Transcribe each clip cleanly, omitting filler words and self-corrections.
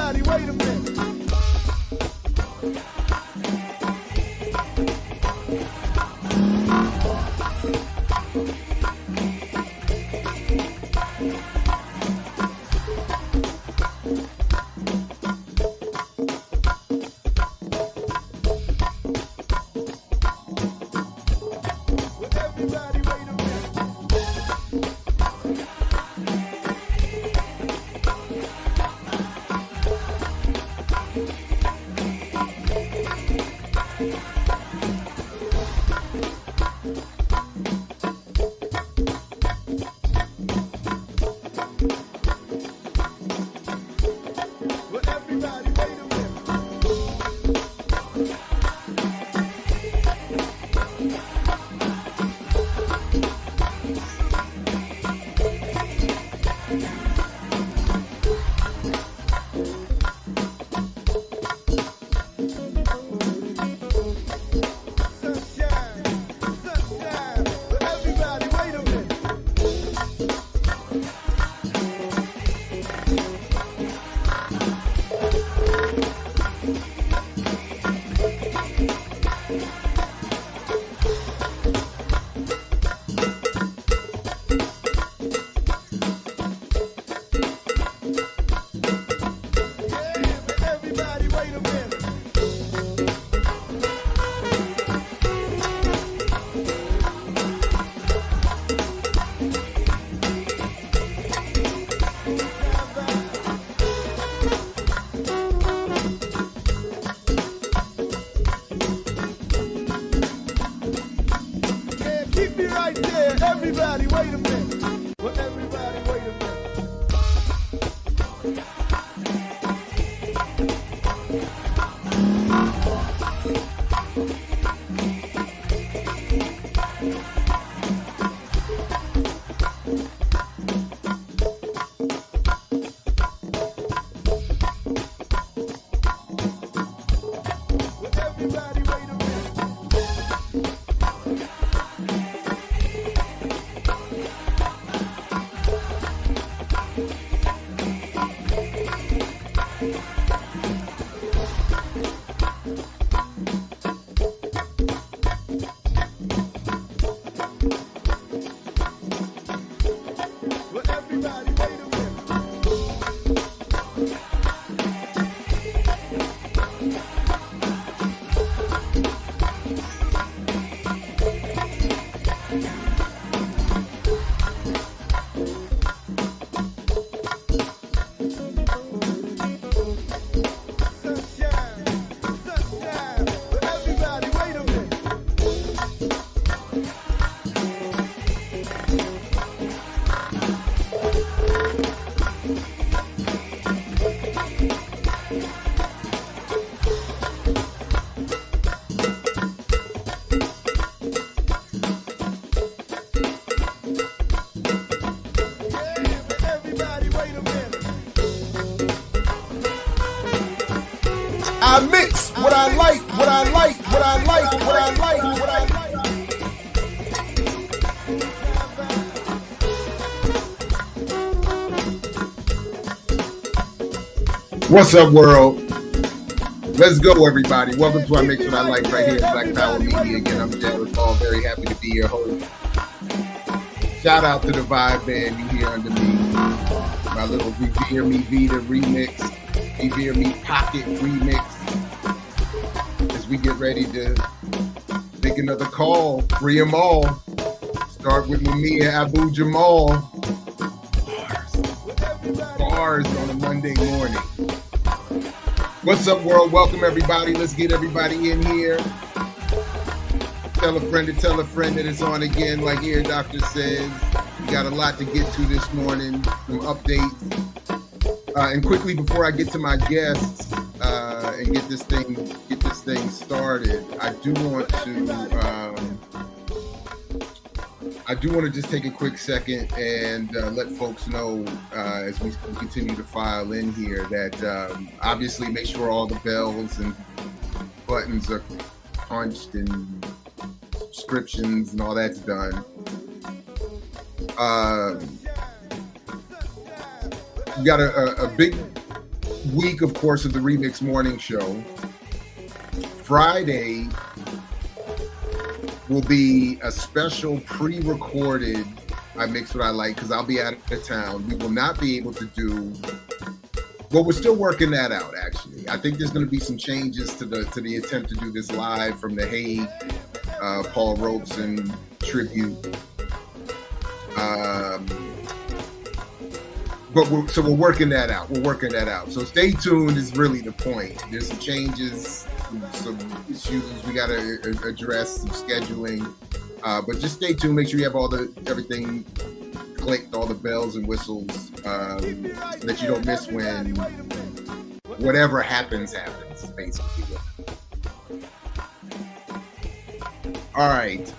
everybody, wait a minute. Everybody, wait a minute. Well, everybody, wait a minute. I mix what I like, what I like, what I like, what I like, what I like. What's up, world? Let's go, everybody. Welcome to I Mix What I Like right here at Black Power Media. Again, I'm General Paul. Very happy to be your host. Shout out to the Vibe Band you hear under me. My little Vivir Me Vita remix. Vivir Me Pocket remix. As we get ready to make another call. Free them all. Start with Mumia Abu-Jamal. Bars on a Monday morning. What's up, world? Welcome, everybody. Let's get everybody in here. Tell a friend to tell a friend that it's on again, like Ear Doctor says. We got a lot to get to this morning, some updates. And quickly, before I get to my guests and get this thing started, I do want to just take a quick second and let folks know as we continue to file in here that obviously make sure all the bells and buttons are punched and subscriptions and all that's done. We got a big week, of course, of the Remix Morning Show. Friday will be a special pre-recorded I Mix What I Like because I'll be out of town. We will not be able to do. Well, we're still working that out. Actually, I think there's going to be some changes to the attempt to do this live from the Hague, Paul Robeson tribute. But we're working that out. We're working that out. So stay tuned is really the point. There's some changes, some issues we got to address, some scheduling. But just stay tuned. Make sure you have everything clicked, all the bells and whistles, so that you don't miss when whatever happens, basically. All right.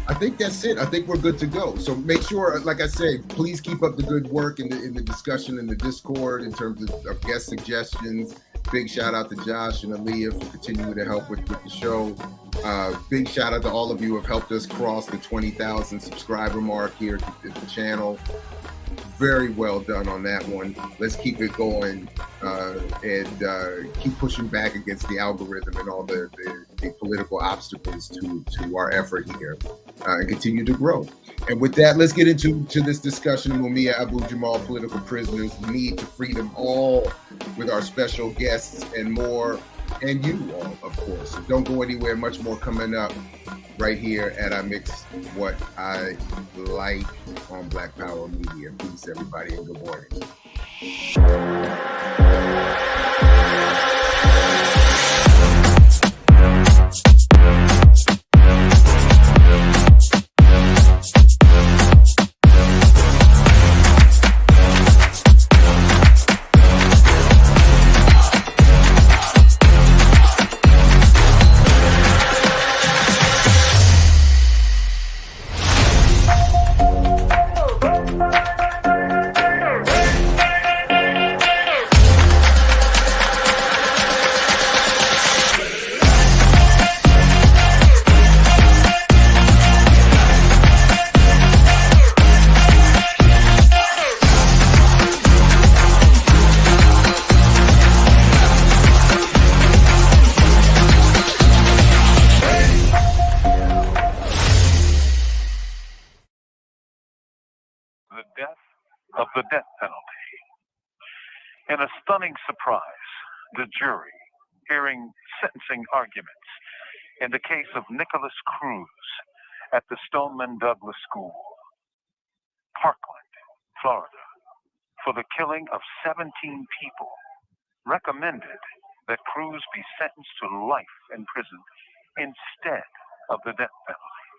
I think that's it. I think we're good to go. So make sure, like I said, please keep up the good work in the discussion in the Discord in terms of guest suggestions. Big shout out to Josh and Aaliyah for continuing to help with the show. Big shout out to all of you who have helped us cross the 20,000 subscriber mark here at the channel. Very well done on that one. Let's keep it going and keep pushing back against the algorithm and all the political obstacles to our effort here and continue to grow. And with that, let's get into this discussion of Mumia Abu-Jamal, political prisoners, the need to free them all, with our special guests and more, and you all, of course. So don't go anywhere. Much more coming up right here at I Mix What I Like on Black Power Media. Peace, everybody, and good morning. The death penalty. In a stunning surprise, the jury, hearing sentencing arguments in the case of Nicholas Cruz at the Stoneman Douglas School, Parkland, Florida, for the killing of 17 people, recommended that Cruz be sentenced to life in prison instead of the death penalty.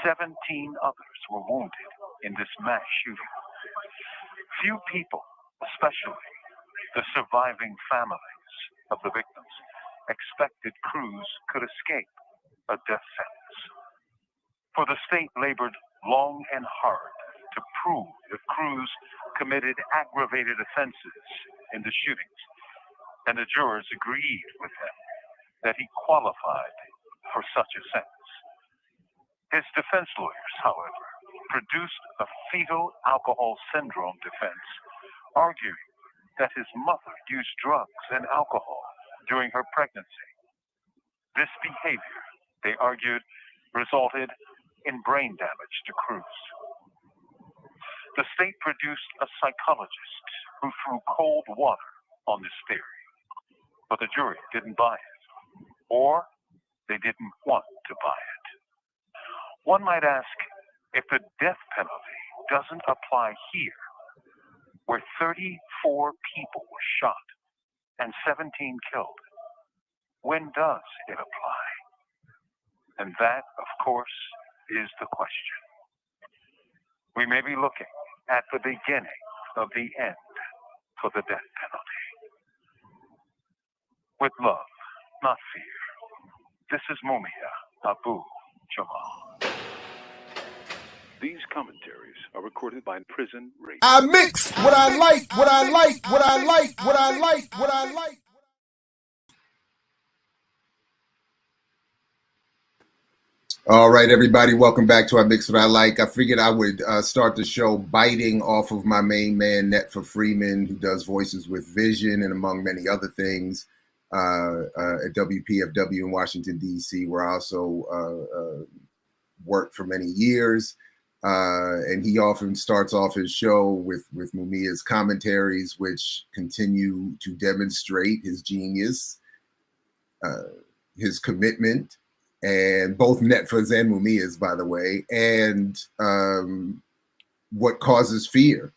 17 others were wounded in this mass shooting. Few people, especially the surviving families of the victims, expected Cruz could escape a death sentence. For the state labored long and hard to prove that Cruz committed aggravated offenses in the shootings, and the jurors agreed with him that he qualified for such a sentence. His defense lawyers, however, produced a fetal alcohol syndrome defense, arguing that his mother used drugs and alcohol during her pregnancy. This behavior, they argued, resulted in brain damage to Cruz. The state produced a psychologist who threw cold water on this theory, but the jury didn't buy it, or they didn't want to buy it. One might ask, if the death penalty doesn't apply here, where 34 people were shot and 17 killed, when does it apply? And that, of course, is the question. We may be looking at the beginning of the end for the death penalty. With love, not fear, this is Mumia Abu-Jamal. These commentaries are recorded by Prison Radio. I mix what I like, what I like, what I like, what I like, what I like. All right, everybody, welcome back to I Mix What I Like. I figured I would start the show biting off of my main man, Netfa Freeman, who does voices with Vision and among many other things at WPFW in Washington, D.C., where I also worked for many years. And he often starts off his show with Mumia's commentaries, which continue to demonstrate his genius, his commitment, and both Netfa's and Mumia's, by the way, and what causes fear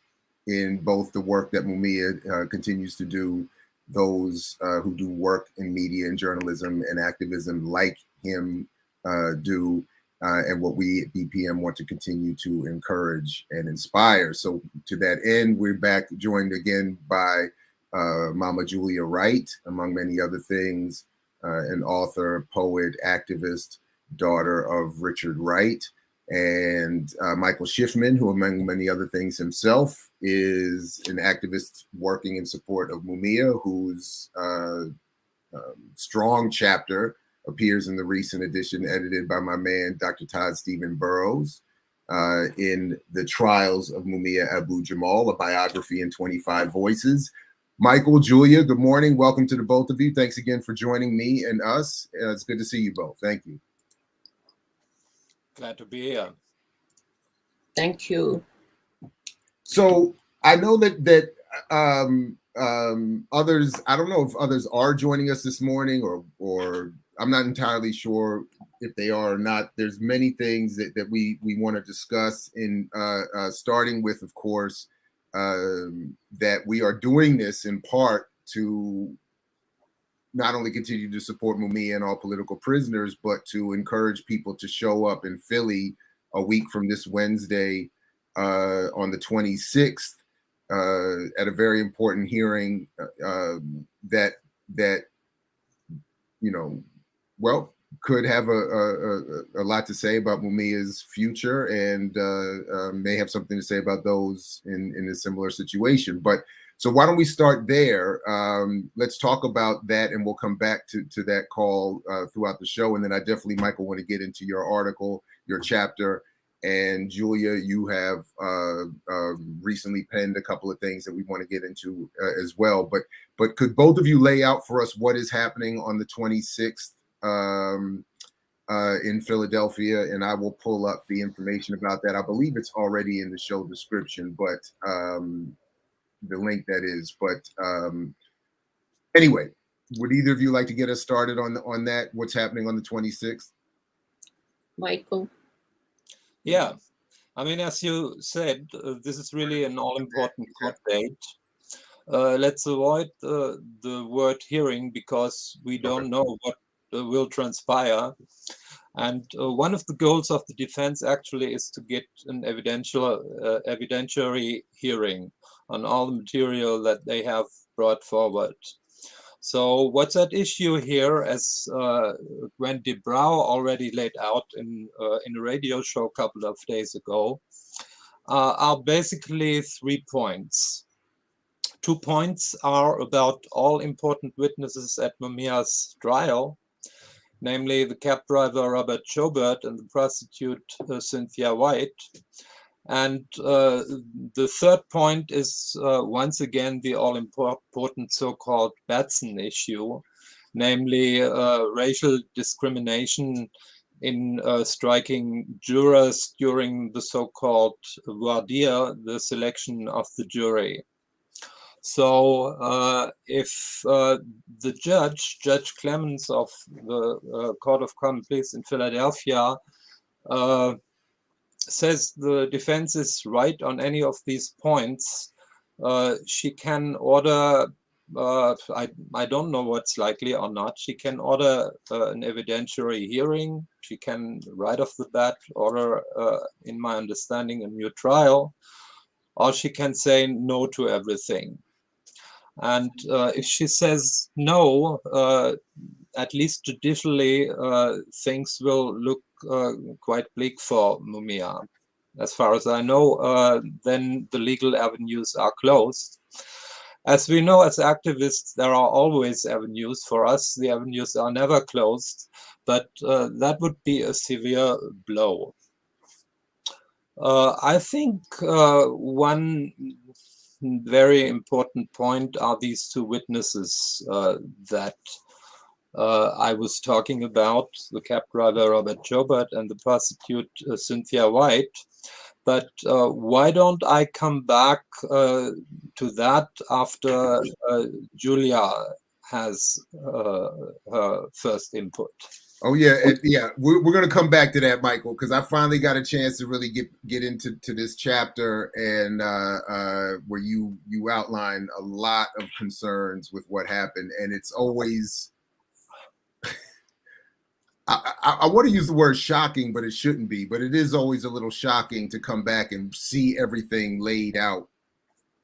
in both the work that Mumia continues to do, those who do work in media and journalism and activism like him do, and what we at BPM want to continue to encourage and inspire. So to that end, we're back joined again by Mama Julia Wright, among many other things, an author, poet, activist, daughter of Richard Wright, and Michael Schiffmann, who among many other things himself is an activist working in support of Mumia, whose strong chapter appears in the recent edition edited by my man, Dr. Todd Stephen Burrows, in The Trials of Mumia Abu-Jamal, a biography in 25 voices. Michael, Julia, good morning. Welcome to the both of you. Thanks again for joining me and us. It's good to see you both. Thank you. Glad to be here. Thank you. So I know that others, I don't know if others are joining us this morning, or I'm not entirely sure if they are or not. There's many things that we want to discuss, in starting with, of course, that we are doing this in part to not only continue to support Mumia and all political prisoners, but to encourage people to show up in Philly a week from this Wednesday on the 26th at a very important hearing that you know, well, could have a lot to say about Mumia's future, and may have something to say about those in a similar situation. But so why don't we start there? Let's talk about that, and we'll come back to that call throughout the show. And then I definitely, Michael, want to get into your article, your chapter. And Julia, you have recently penned a couple of things that we want to get into as well. But could both of you lay out for us what is happening on the 26th in Philadelphia? And I will pull up the information about that. I believe it's already in the show description, but the link that is. But anyway, would either of you like to get us started on that? What's happening on the 26th? Michael? Yeah, I mean, as you said, this is really an all-important court date. Let's avoid the word hearing, because we don't know what will transpire. And one of the goals of the defense actually is to get an evidentiary hearing on all the material that they have brought forward. So what's at issue here, as Gwen DeBrow already laid out in a radio show a couple of days ago, are basically 3 points. 2 points are about all important witnesses at Mumia's trial, namely the cab driver Robert Joubert and the prostitute Cynthia White. And the third point is once again the all-important so-called Batson issue, namely racial discrimination in striking jurors during the so-called voir dire, the selection of the jury. So if the Judge Clemens of the Court of Common Pleas in Philadelphia says the defense is right on any of these points, she can order, I don't know what's likely or not, she can order an evidentiary hearing, she can right off the bat order, in my understanding, a new trial, or she can say no to everything. And if she says no, at least judicially, things will look quite bleak for Mumia. As far as I know, then the legal avenues are closed. As we know, as activists, there are always avenues. For us, the avenues are never closed, but that would be a severe blow. I think one very important point are these two witnesses that I was talking about, the cab driver Robert Jobert and the prostitute Cynthia White. But why don't I come back to that after Julia has her first input? Oh yeah, yeah. We're going to come back to that, Michael, because I finally got a chance to really get into this chapter, and where you outline a lot of concerns with what happened, and it's always. I want to use the word shocking, but it shouldn't be. But it is always a little shocking to come back and see everything laid out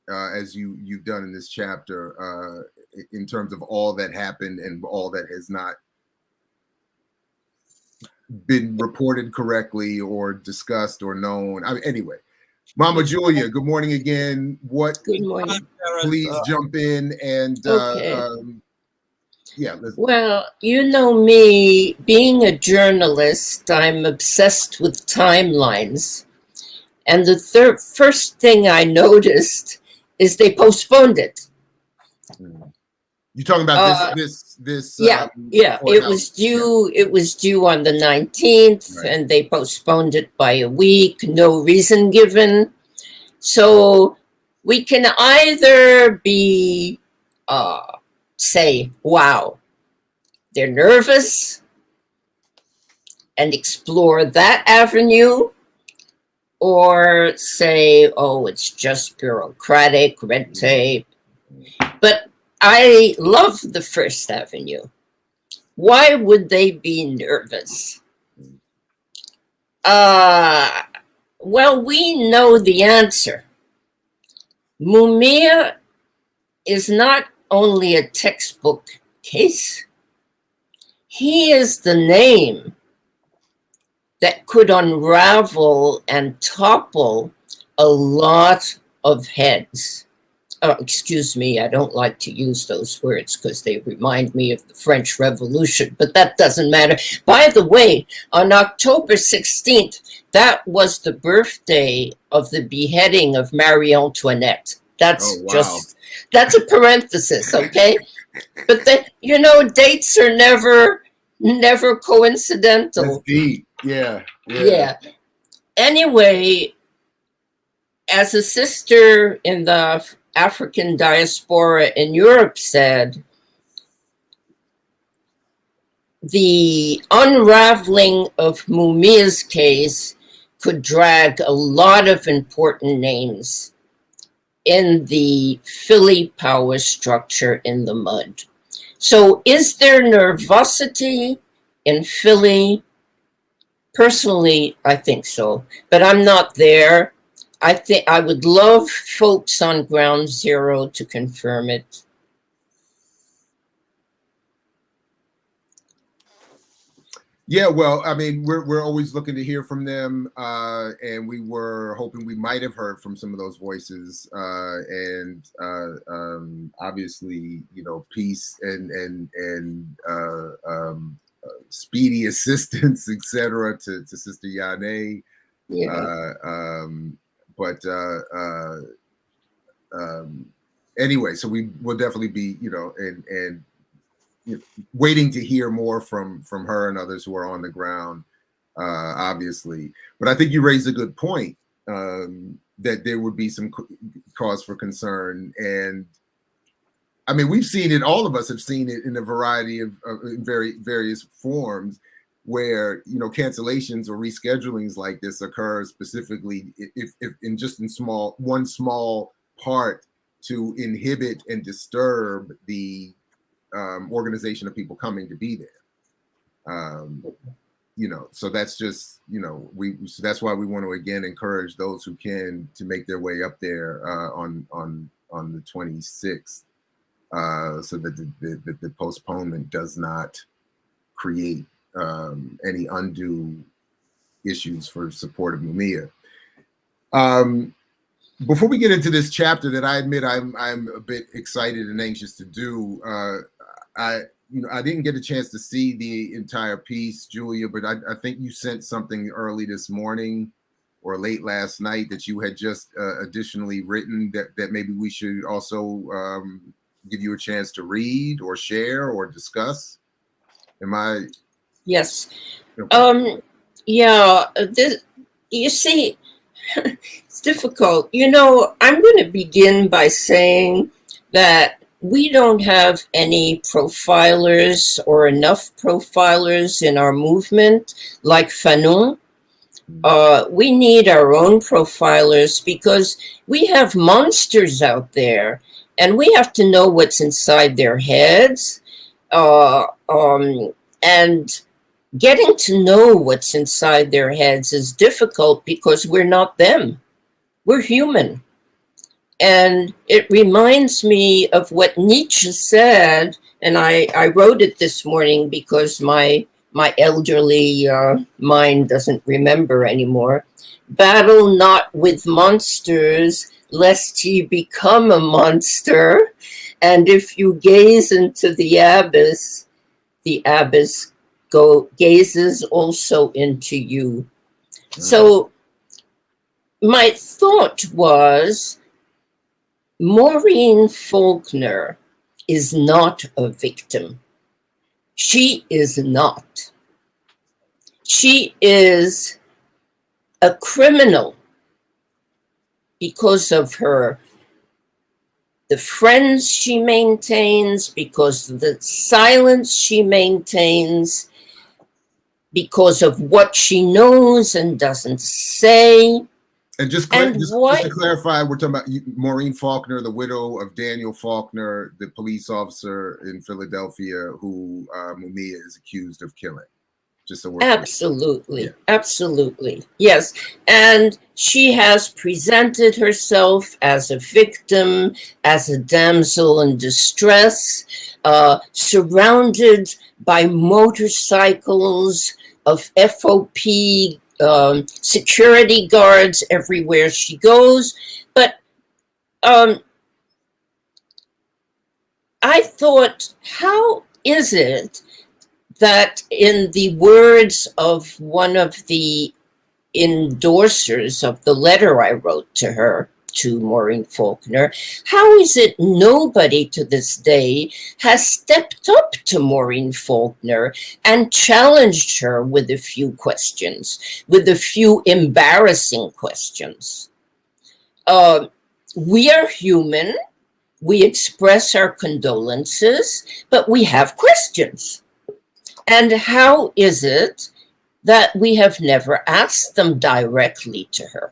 as you've done in this chapter, in terms of all that happened and all that has not been reported correctly or discussed or known. I mean, anyway, Mama Julia, good morning again. Good morning. Please jump in and Okay. yeah. Well, you know me, being a journalist, I'm obsessed with timelines. And the first thing I noticed is they postponed it. You're talking about this yeah. It was due. Yeah. It was due on the 19th, right. And they postponed it by a week. No reason given. So we can either be say, wow, they're nervous, and explore that avenue, or say, oh, it's just bureaucratic, red tape. But I love the first avenue. Why would they be nervous? Well, we know the answer. Mumia is not only a textbook case. He is the name that could unravel and topple a lot of heads. Excuse me, I don't like to use those words because they remind me of the French Revolution, but that doesn't matter. By the way, on October 16th, that was the birthday of the beheading of Marie Antoinette. That's that's a parenthesis, okay? But then, you know, dates are never coincidental. That's deep. Yeah. Anyway, as a sister in the African diaspora in Europe said, the unraveling of Mumia's case could drag a lot of important names in the Philly power structure in the mud. So is there nervosity in Philly? Personally, I think so, but I'm not there. I think I would love folks on ground zero to confirm it. Yeah, well, I mean, we're always looking to hear from them, and we were hoping we might have heard from some of those voices, and obviously, you know, peace and speedy assistance, etc., to Sister Yane. Yeah. Anyway, so we will definitely be, you know, and you know, waiting to hear more from her and others who are on the ground, obviously. But I think you raised a good point, that there would be some cause for concern. And I mean, we've seen it, all of us have seen it in a variety of various forms, where, you know, cancellations or reschedulings like this occur specifically if in just in one small part to inhibit and disturb the organization of people coming to be there. You know, so that's just, you know, so that's why we want to again encourage those who can to make their way up there on the 26th, so that the postponement does not create any undue issues for support of Mumia. Before we get into this chapter that I admit I'm a bit excited and anxious to do, I didn't get a chance to see the entire piece, Julia, but I think you sent something early this morning or late last night that you had just additionally written that maybe we should also give you a chance to read or share or discuss. Am I? Yes. Okay. Yeah. You see, it's difficult. I'm going to begin by saying that we don't have any profilers or enough profilers in our movement like Fanon. We need our own profilers because we have monsters out there and we have to know what's inside their heads. And getting to know what's inside their heads is difficult because we're not them. We're human. And it reminds me of what Nietzsche said, and I wrote it this morning because my elderly mind doesn't remember anymore. Battle not with monsters, lest ye become a monster. And if you gaze into the abyss gazes also into you. So my thought was, Maureen Faulkner is not a victim. She is not. She is a criminal because of the friends she maintains, because of the silence she maintains, because of what she knows and doesn't say. And just to clarify, we're talking about Maureen Faulkner, the widow of Daniel Faulkner, the police officer in Philadelphia who Mumia is accused of killing. Just so we're absolutely, absolutely, yes. And she has presented herself as a victim, as a damsel in distress, surrounded by motorcycles of FOP security guards everywhere she goes. But I thought, how is it that, in the words of one of the endorsers of the letter I wrote to her, to Maureen Faulkner, how is it nobody to this day has stepped up to Maureen Faulkner and challenged her with a few questions, with a few embarrassing questions? We are human. We express our condolences, but we have questions. And how is it that we have never asked them directly to her?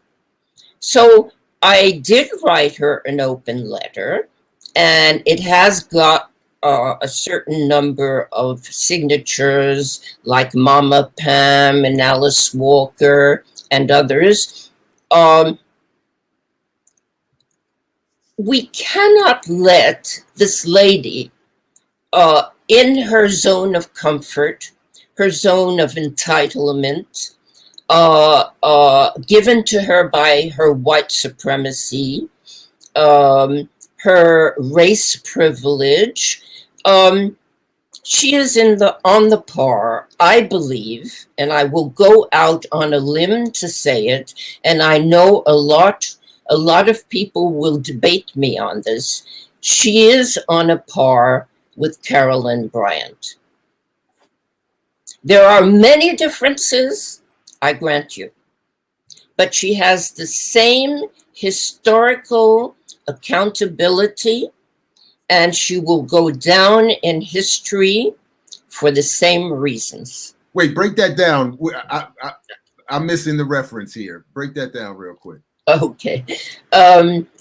So I did write her an open letter, and it has got a certain number of signatures, like Mama Pam and Alice Walker and others. We cannot let this lady in her zone of comfort, her zone of entitlement, given to her by her white supremacy, her race privilege. She is on the par, I believe, and I will go out on a limb to say it, and I know a lot of people will debate me on this. She is on a par with Carolyn Bryant. There are many differences, I grant you, but she has the same historical accountability, and she will go down in history for the same reasons. Wait, break that down. I'm missing the reference here. Break that down real quick. Okay.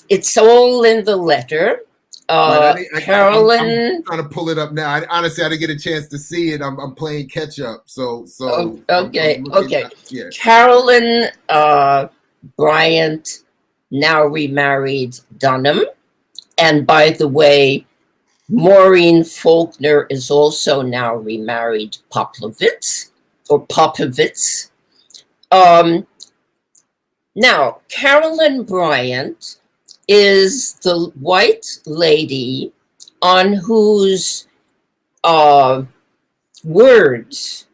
It's all in the letter. Carolyn, I'm trying to pull it up now. Honestly, I didn't get a chance to see it. I'm playing catch up. So okay. Yeah. Carolyn Bryant now remarried Dunham, and by the way, Maureen Faulkner is also now remarried Popovitz. Now, Carolyn Bryant is the white lady on whose words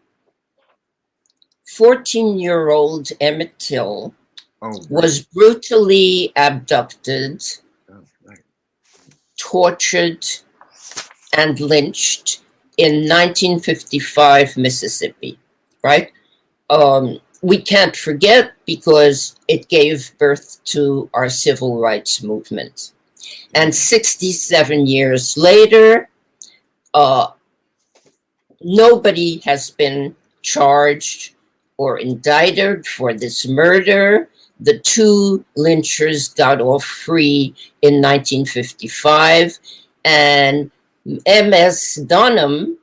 14-year-old Emmett Till was brutally abducted, tortured, and lynched in 1955 Mississippi, right? We can't forget because it gave birth to our civil rights movement. And 67 years later, nobody has been charged or indicted for this murder. The two lynchers got off free in 1955, and M.S. Dunham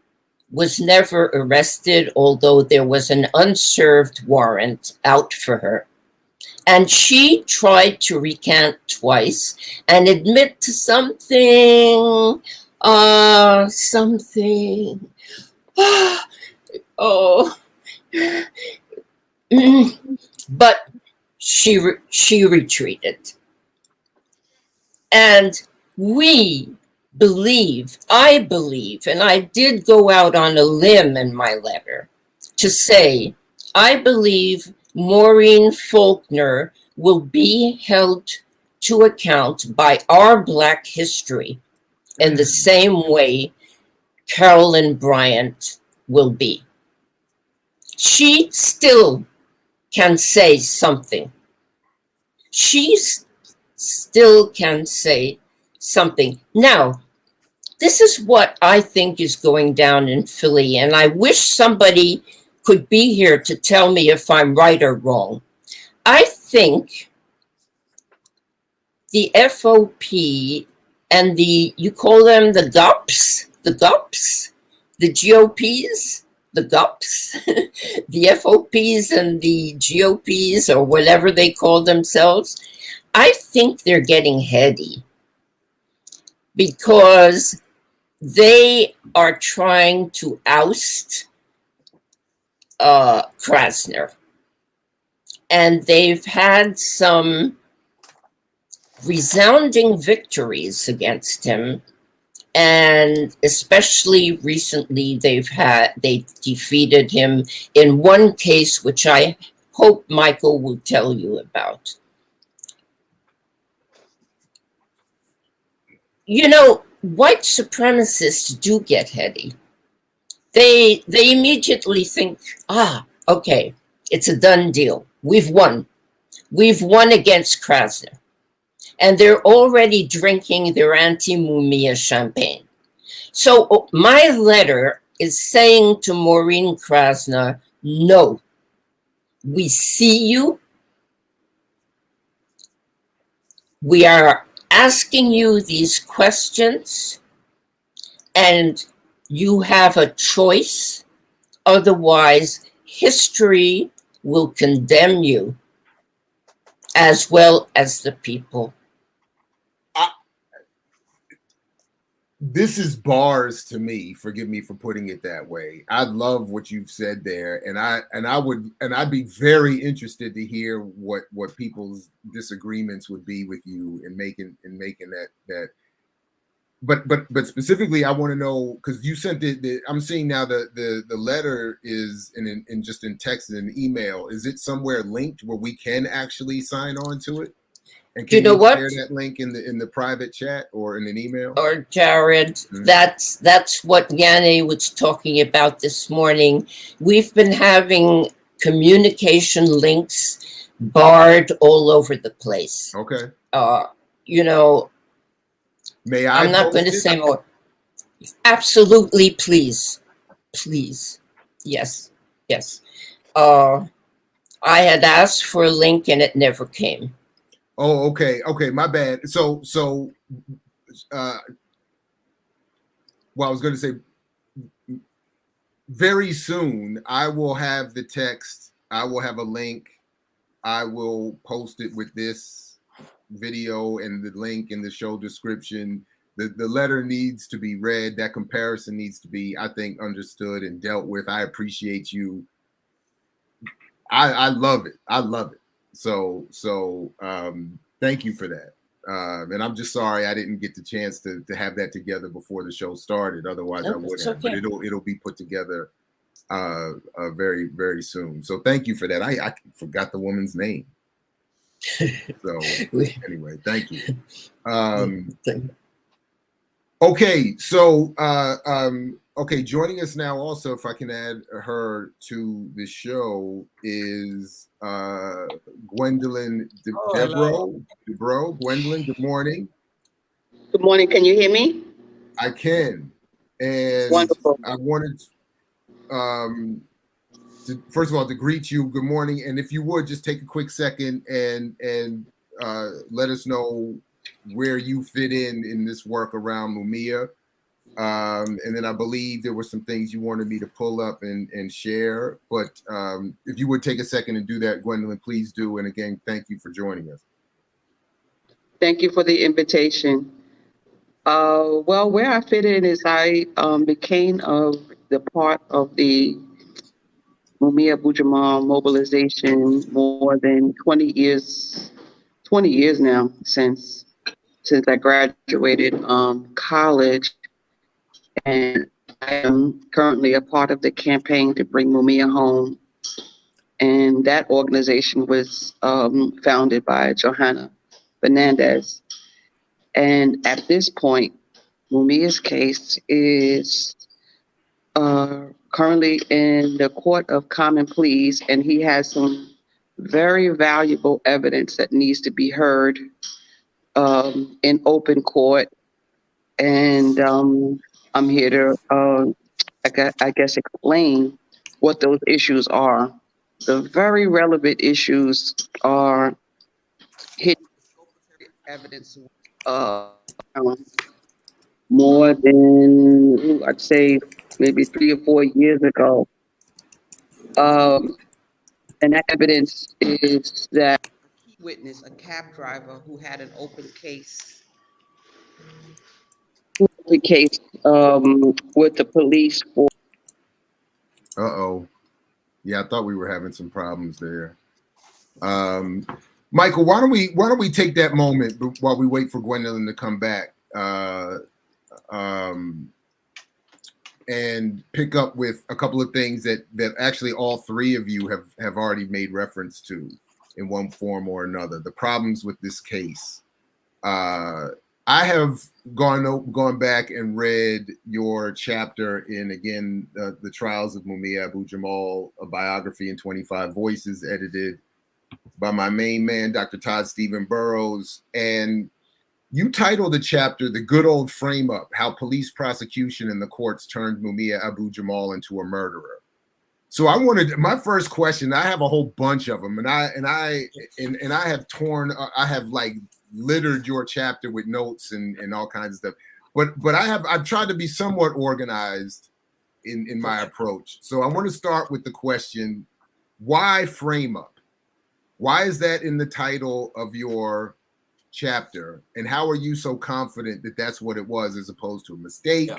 was never arrested, although there was an unserved warrant out for her. And she tried to recant twice and admit to something. Oh, but she retreated. And I believe, and I did go out on a limb in my letter to say, I believe Maureen Faulkner will be held to account by our Black history in the same way Carolyn Bryant will be. She still can say something. She still can say something. Now, this is what I think is going down in Philly, and I wish somebody could be here to tell me if I'm right or wrong. I think the FOP and you call them the GOPs, the GOPs, the GOPs, the FOPs and the GOPs, or whatever they call themselves, I think they're getting heady because they are trying to oust Krasner. And they've had some resounding victories against him. And especially recently, they defeated him in one case, which I hope Michael will tell you about. You know, white supremacists do get heady. They immediately think, okay, it's a done deal. We've won. We've won against Krasner. And they're already drinking their anti-Mumia champagne. So my letter is saying to Maureen Krasner, no, we see you. We are asking you these questions, and you have a choice. Otherwise, history will condemn you as well as the people. This is bars to me. Forgive me for putting it that way. I love what you've said there, and I'd be very interested to hear what people's disagreements would be with you in making that. But specifically, I want to know, because you sent I'm seeing now the letter is in just in text and an email. Is it somewhere linked where we can actually sign on to it? And can you share that link in the private chat or in an email? Or Jared, that's what Yanni was talking about this morning. We've been having communication links barred all over the place. Okay. You know, may I? I'm not going to say more. Absolutely, please. Yes. I had asked for a link and it never came. Oh, okay, my bad. So, well, I was going to say, very soon I will have the text. I will have a link. I will post it with this video and the link in the show description. The letter needs to be read. That comparison needs to be, I think, understood and dealt with. I appreciate you. I love it. Thank you for that. And I'm just sorry I didn't get the chance to have that together before the show started. Otherwise, I would have. Okay. But it'll be put together very, very soon. So thank you for that. I forgot the woman's name. So anyway, thank you. Okay, so okay, joining us now also, if I can add her to the show, is Gwendolyn Debro. Gwendolyn, good morning. Good morning. Can you hear me? I can. And wonderful. I wanted first of all, to greet you. Good morning. And if you would just take a quick second and let us know where you fit in this work around Mumia. And then I believe there were some things you wanted me to pull up and share. But if you would take a second and do that, Gwendolyn, please do. And again, thank you for joining us. Thank you for the invitation. Well, where I fit in is I became the part of the Mumia Abu-Jamal mobilization more than 20 years now since I graduated college, and I am currently a part of the campaign to bring Mumia home. And that organization was founded by Johanna Fernandez. And at this point, Mumia's case is currently in the Court of Common Pleas, and he has some very valuable evidence that needs to be heard in open court. And I'm here to, I guess, explain what those issues are. The very relevant issues are hidden evidence more than, I'd say, maybe 3 or 4 years ago. And that evidence is that a key witness, a cab driver who had an open case, with the police for. Yeah, I thought we were having some problems there. Michael, why don't we take that moment while we wait for Gwendolyn to come back, and pick up with a couple of things that actually all three of you have already made reference to in one form or another. The problems with this case. I have gone back and read your chapter in, again, the Trials of Mumia Abu-Jamal, a biography in 25 voices, edited by my main man, Dr. Todd Stephen Burrows. And you titled the chapter, "The Good Old Frame Up, How Police Prosecution and the Courts Turned Mumia Abu-Jamal into a Murderer." So my first question, I have a whole bunch of them, and I have like littered your chapter with notes and all kinds of stuff. But I've tried to be somewhat organized in my approach. So I want to start with the question, why frame up? Why is that in the title of your chapter? And how are you so confident that that's what it was, as opposed to a mistake,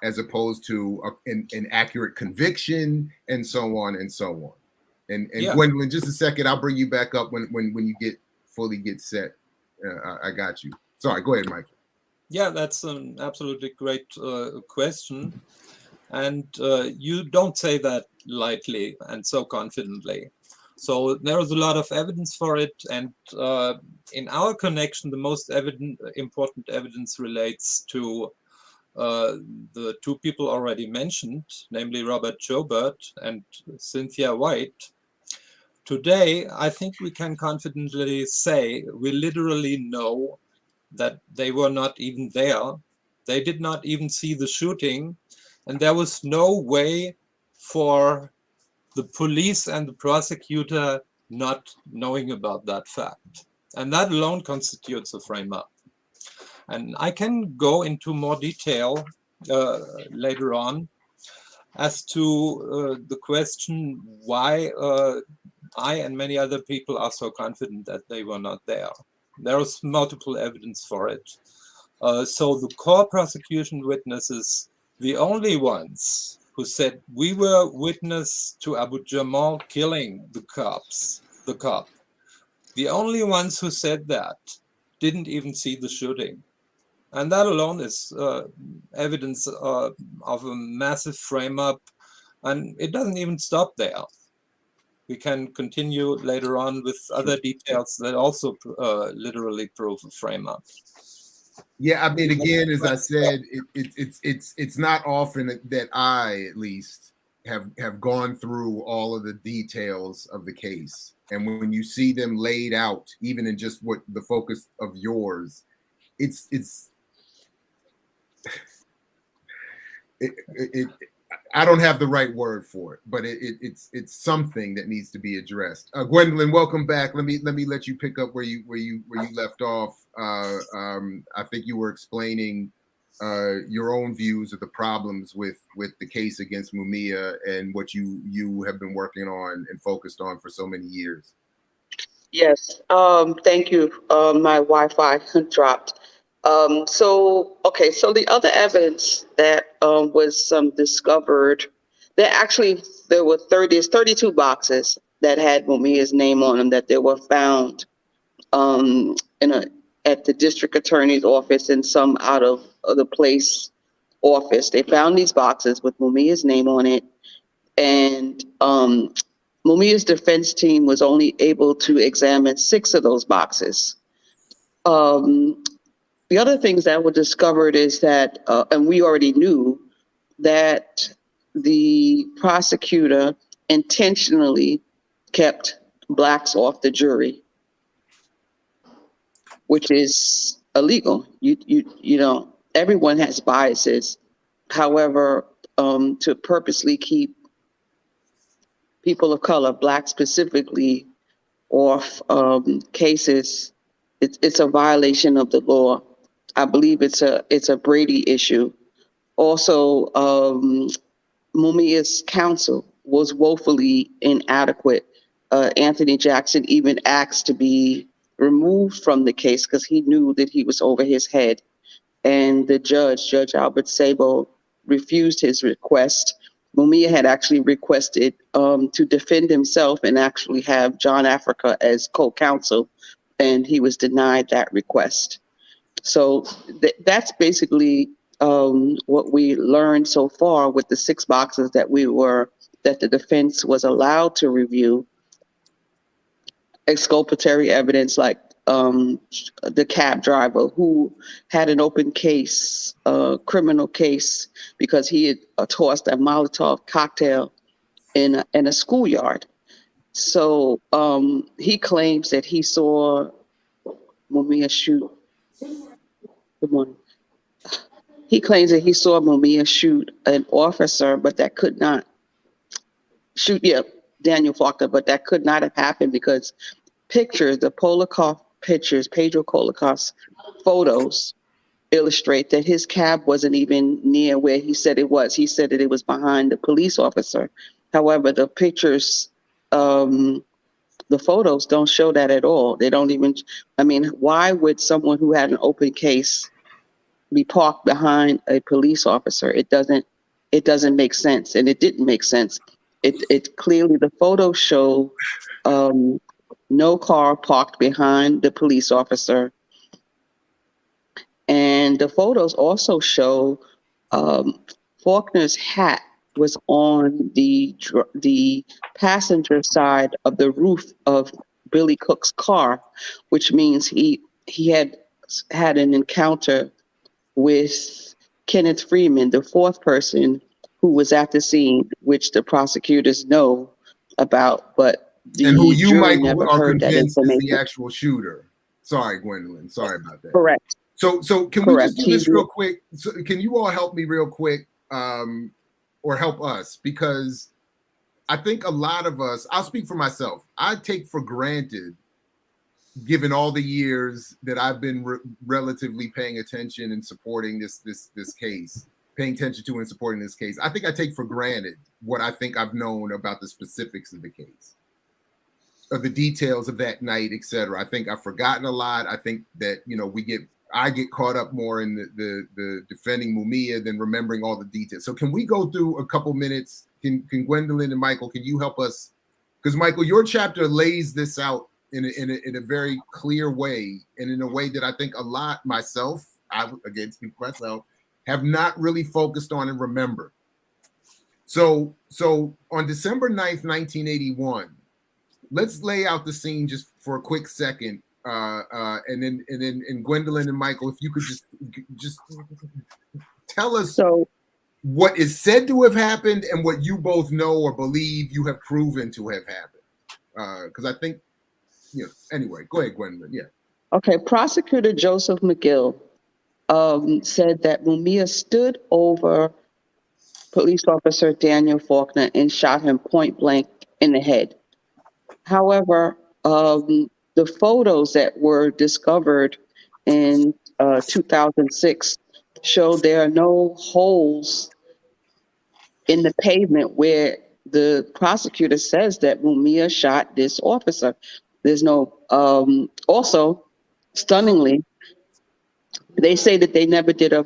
as opposed to an accurate conviction, and so on and so on? And Gwendolyn, just a second, I'll bring you back up when you fully get set. I got you. Sorry, go ahead, Michael. Yeah, that's an absolutely great question. And you don't say that lightly and so confidently. So there is a lot of evidence for it. And in our connection, the most important evidence relates to the two people already mentioned, namely Robert Joubert and Cynthia White. Today, I think we can confidently say we literally know that they were not even there. They did not even see the shooting, and there was no way for the police and the prosecutor not knowing about that fact. And that alone constitutes a frame up. And I can go into more detail later on as to the question why I and many other people are so confident that they were not there. There is multiple evidence for it. So the core prosecution witnesses, the only ones who said we were witness to Abu-Jamal killing the cop, The only ones who said that didn't even see the shooting. And that alone is evidence of a massive frame-up, and it doesn't even stop there. We can continue later on with other details that also literally prove a frame-up. Yeah, I mean, again, as I said, it's not often that I, at least, have gone through all of the details of the case. And when you see them laid out, even in just what the focus of yours, I don't have the right word for it, but it's something that needs to be addressed. Gwendolyn, welcome back. Let me let you pick up where you left off. I think you were explaining your own views of the problems with the case against Mumia and what you have been working on and focused on for so many years. Yes. Thank you. My Wi-Fi dropped. So the other evidence that was discovered, there were 32 boxes that had Mumia's name on them that they were found at the district attorney's office and some out of the place office. They found these boxes with Mumia's name on it, and Mumia's defense team was only able to examine 6 of those boxes. The other things that were discovered is that, and we already knew, that the prosecutor intentionally kept Blacks off the jury, which is illegal. You know, everyone has biases. However, to purposely keep people of color, Blacks specifically, off cases, it's a violation of the law. I believe it's a Brady issue. Also, Mumia's counsel was woefully inadequate. Anthony Jackson even asked to be removed from the case because he knew that he was over his head. And the Judge Albert Sabo, refused his request. Mumia had actually requested to defend himself and actually have John Africa as co-counsel, and he was denied that request. So that's basically what we learned so far with the 6 boxes that the defense was allowed to review. Exculpatory evidence like the cab driver who had an open case, criminal case, because he had tossed a Molotov cocktail in a schoolyard. So he claims that he saw Mumia shoot. Good morning. He claims that he saw Mumia shoot an officer, but that could not shoot, Daniel Faulkner, but that could not have happened because pictures, the Polikoff pictures, Pedro Polikoff's photos illustrate that his cab wasn't even near where he said it was. He said that it was behind the police officer. However, the pictures, the photos don't show that at all. They don't even, why would someone who had an open case be parked behind a police officer? It doesn't make sense, and it didn't make sense. It clearly, the photos show no car parked behind the police officer, and the photos also show Faulkner's hat was on the passenger side of the roof of Billy Cook's car, which means he had an encounter with Kenneth Freeman, the 4th person who was at the scene, which the prosecutors know about, but and who you, jury Michael, never are heard that convinced is information. the actual shooter. Sorry, Gwendolyn. Sorry about that. Correct. So can we just do this real quick? So can you all help me real quick, or help us? Because I think a lot of us, I'll speak for myself, I take for granted, given all the years that I've been relatively paying attention and supporting this case, paying attention to and supporting this case, I think I take for granted what I think I've known about the specifics of the case, of the details of that night, etc. I think I've forgotten a lot. I think that, I get caught up more in the defending Mumia than remembering all the details. So can we go through a couple minutes? Can Gwendolyn and Michael, can you help us? Because Michael, your chapter lays this out in a very clear way, and in a way that I think a lot myself, I again speak for myself, have not really focused on and remembered. So on December 9th, 1981, let's lay out the scene just for a quick second. And then Gwendolyn and Michael, if you could just tell us what is said to have happened and what you both know or believe you have proven to have happened. Because I think, anyway, go ahead, Gwendolyn. Yeah. Okay, Prosecutor Joseph McGill said that Mumia stood over police officer Daniel Faulkner and shot him point blank in the head. However, the photos that were discovered in 2006 show there are no holes in the pavement where the prosecutor says that Mumia shot this officer. There's no, also, stunningly, they say that they never did a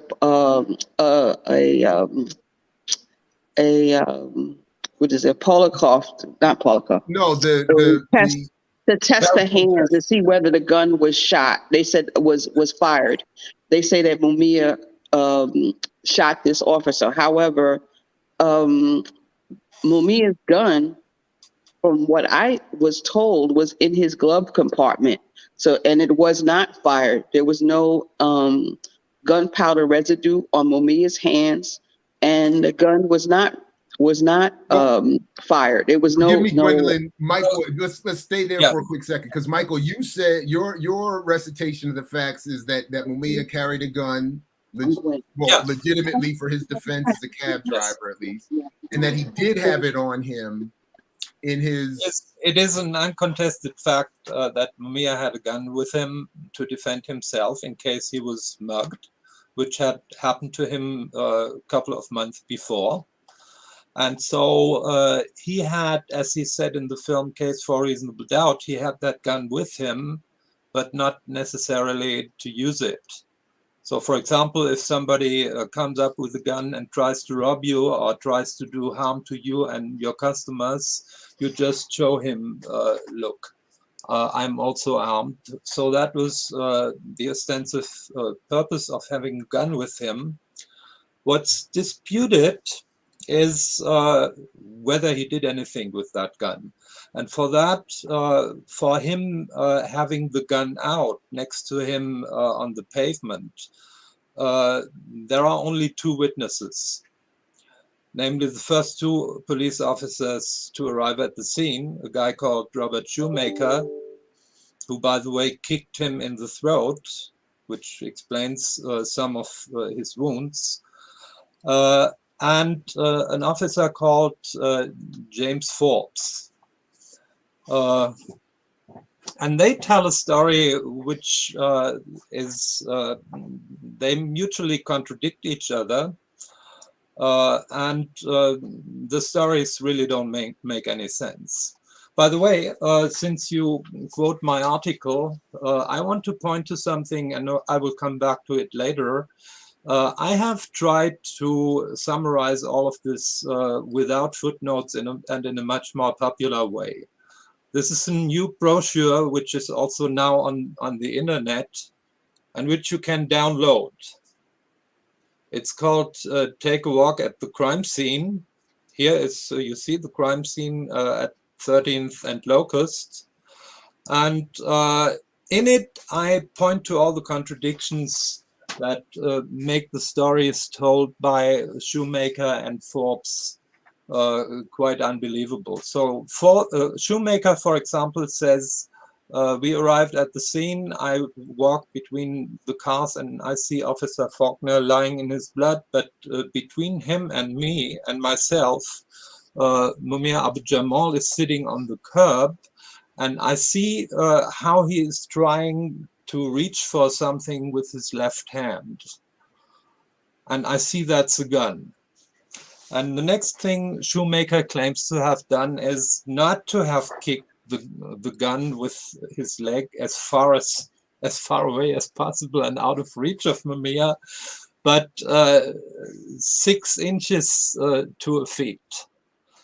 what is it, Polikoff, not Polikoff. No, to test the hands to see whether the gun was shot. They said was fired. They say that Mumia shot this officer. However, Mumia's gun, from what I was told, was in his glove compartment. So, and it was not fired. There was no gunpowder residue on Mumia's hands, and the gun was not fired. It was no. Give me, Gwendolyn. Michael, let's stay there for a quick second, because Michael, you said your recitation of the facts is that Mumia carried a gun, legitimately for his defense as a cab driver, at least, and that he did have it on him in his. Yes, it is an uncontested fact that Mumia had a gun with him to defend himself in case he was mugged, which had happened to him a couple of months before. And so he had, as he said in the film Case for Reasonable Doubt, he had that gun with him, but not necessarily to use it. So, for example, if somebody comes up with a gun and tries to rob you or tries to do harm to you and your customers, you just show him, look, I'm also armed. So that was the ostensive purpose of having a gun with him. What's disputed is whether he did anything with that gun. And for that, for him having the gun out next to him on the pavement, there are only two witnesses, namely the first two police officers to arrive at the scene, a guy called Robert Shoemaker, who, by the way, kicked him in the throat, which explains some of his wounds, and an officer called James Forbes. And they tell a story which is, they mutually contradict each other. And the stories really don't make any sense. By the way, since you quote my article, I want to point to something, and I will come back to it later. I have tried to summarize all of this without footnotes and in a much more popular way. This is a new brochure, which is also now on the internet, and which you can download. It's called Take a Walk at the Crime Scene. Here is, you see the crime scene at 13th and Locust. And in it, I point to all the contradictions that make the stories told by Shoemaker and Forbes quite unbelievable. So Shoemaker, for example, says, we arrived at the scene, I walked between the cars and I see Officer Faulkner lying in his blood, but between him and me and myself, Mumia Abu-Jamal is sitting on the curb, and I see how he is trying to reach for something with his left hand. And I see that's a gun. And the next thing Shoemaker claims to have done is not to have kicked the gun with his leg as far away as possible and out of reach of Mumia, but 6 inches to a feet.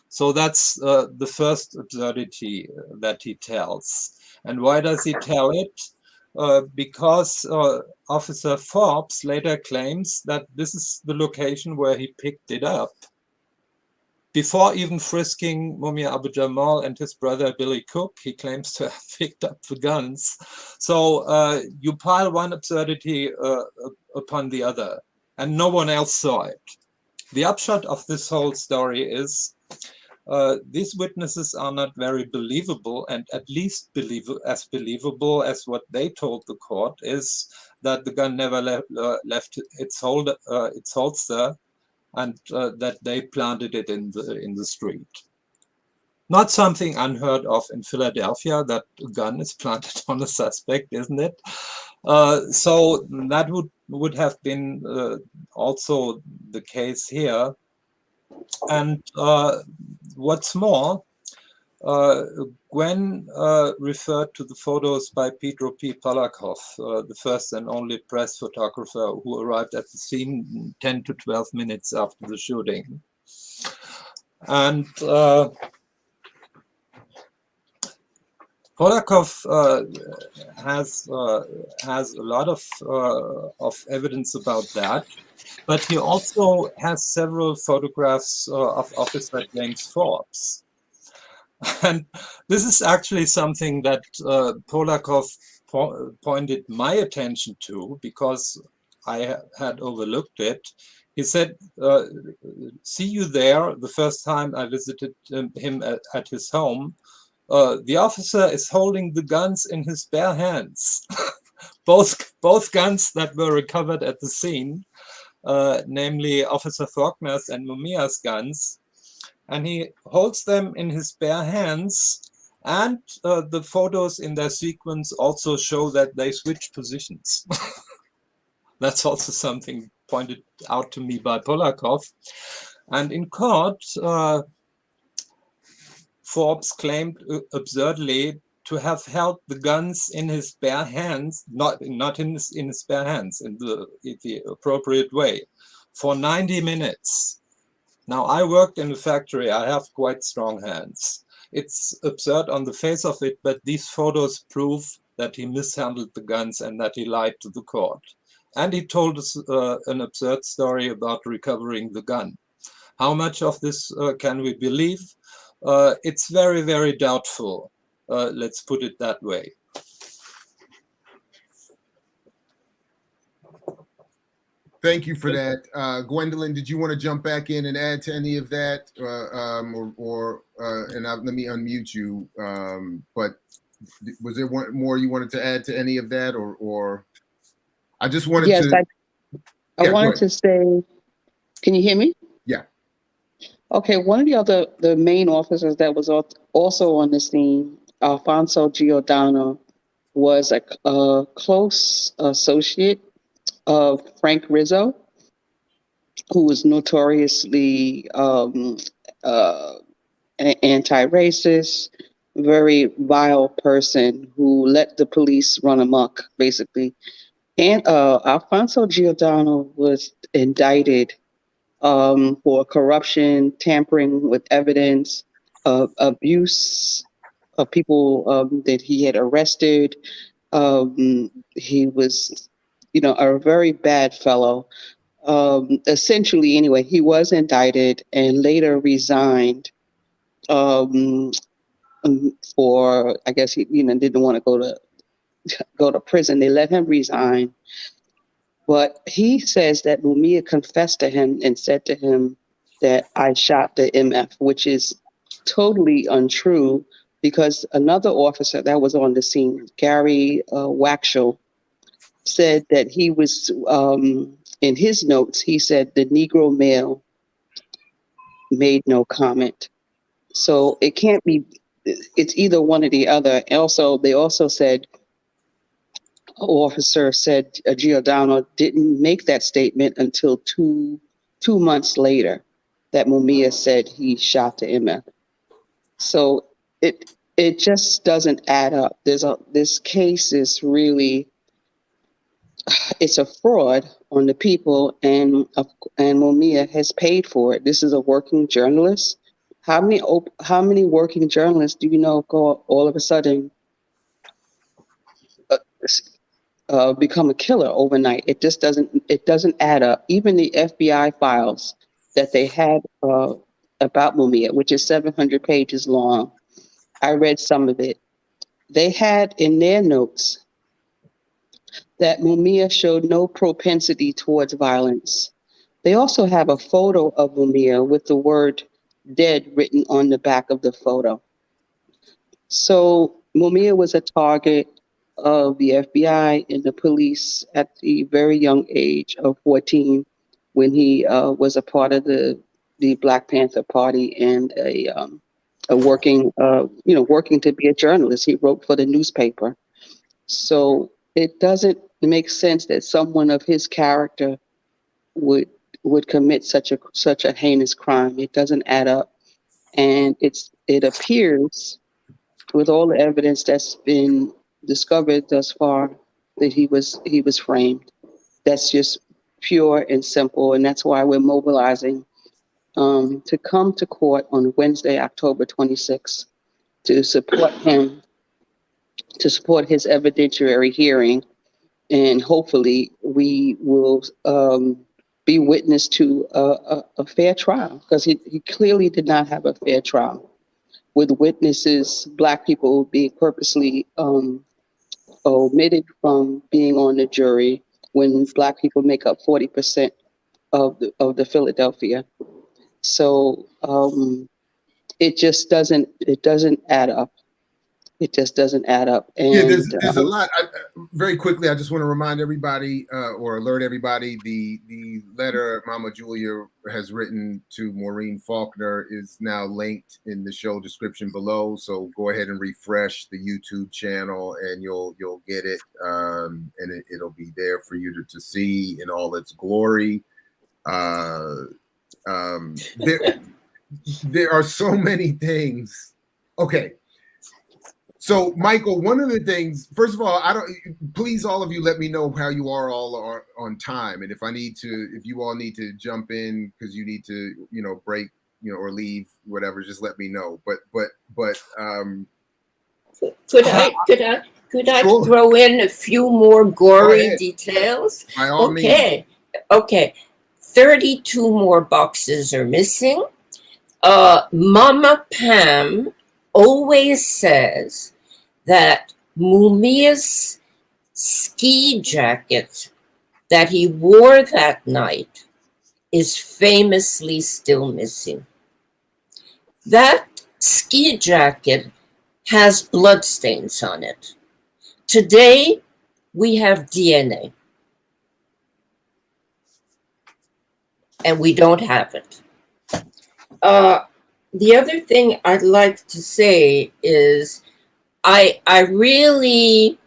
So that's the first absurdity that he tells. And why does he tell it? Because Officer Forbes later claims that this is the location where he picked it up. Before even frisking Mumia Abu-Jamal and his brother Billy Cook, he claims to have picked up the guns. So you pile one absurdity upon the other, and no one else saw it. The upshot of this whole story is these witnesses are not very believable, and at least as believable as what they told the court is that the gun never left its holster, and that they planted it in the street. Not something unheard of in Philadelphia, that a gun is planted on a suspect, isn't it? So that would have been also the case here. And what's more, Gwen referred to the photos by Pedro P. Polakov, the first and only press photographer who arrived at the scene 10 to 12 minutes after the shooting. And Polakov has a lot of evidence about that, but he also has several photographs of Officer James Forbes. And this is actually something that Polakov pointed my attention to, because I had overlooked it. He said, see you there, the first time I visited him at his home. The officer is holding the guns in his bare hands. both guns that were recovered at the scene, namely Officer Faulkner's and Mumia's guns. And he holds them in his bare hands, and the photos in their sequence also show that they switch positions. That's also something pointed out to me by Polakov. And in court, Forbes claimed absurdly to have held the guns in his bare hands, not in his bare hands, in the appropriate way, for 90 minutes. Now, I worked in a factory. I have quite strong hands. It's absurd on the face of it, but these photos prove that he mishandled the guns and that he lied to the court. And he told us an absurd story about recovering the gun. How much of this can we believe? It's very, very doubtful. Let's put it that way. Thank you for that. Gwendolyn, did you want to jump back in and add to any of that? Let me unmute you. But was there more you wanted to add to any of that? Or I just wanted to... I wanted to say, can you hear me? Yeah. Okay, one of the main officers that was also on the scene, Alfonso Giordano, was a close associate of Frank Rizzo, who was notoriously anti-racist, very vile person who let the police run amok, basically. And Alfonso Giordano was indicted for corruption, tampering with evidence, abuse of people that he had arrested. He was, a very bad fellow. Essentially, anyway, he was indicted and later resigned for, I guess he, didn't want to go to prison. They let him resign. But he says that Mumia confessed to him and said to him that I shot the MF, which is totally untrue, because another officer that was on the scene, Gary Waxel, said that he was, in his notes, he said the Negro male made no comment. So it can't be, it's either one or the other. Also, they also said, officer said Giordano didn't make that statement until two months later, that Mumia said he shot the MF. So it just doesn't add up. This case is really, it's a fraud on the people, and Mumia has paid for it. This is a working journalist. How many working journalists do you know go all of a sudden become a killer overnight. It just doesn't add up. Even the FBI files that they had about Mumia, which is 700 pages long, I read some of it. They had in their notes that Mumia showed no propensity towards violence. They also have a photo of Mumia with the word dead written on the back of the photo. So Mumia was a target of the FBI and the police at the very young age of 14 when he was a part of the Black Panther Party and working to be a journalist. He wrote for the newspaper. So it doesn't make sense that someone of his character would commit such a heinous crime. It doesn't add up, and it appears, with all the evidence that's been discovered thus far, that he was framed. That's just pure and simple, and that's why we're mobilizing to come to court on Wednesday, October 26th, to support him, to support his evidentiary hearing, and hopefully we will be witness to a fair trial, because he clearly did not have a fair trial, with witnesses, Black people, being purposely omitted from being on the jury when Black people make up 40% of the Philadelphia. So it just doesn't add up. It just doesn't add up. And yeah, there's a lot. Very quickly, I just want to remind everybody or alert everybody, the letter Mama Julia has written to Maureen Faulkner is now linked in the show description below. So go ahead and refresh the YouTube channel and you'll get it, and it'll be there for you to see in all its glory. There are so many things. Okay. So, Michael, one of the things, first of all, please, all of you, let me know how you are on time. And if you all need to jump in because you need to, break, or leave, whatever, just let me know. But could I sure. throw in a few more gory details? By all means. Okay. 32 more boxes are missing. Mama Pam always says that Mumia's ski jacket that he wore that night is famously still missing. That ski jacket has bloodstains on it. Today, we have DNA. And we don't have it. The other thing I'd like to say is I really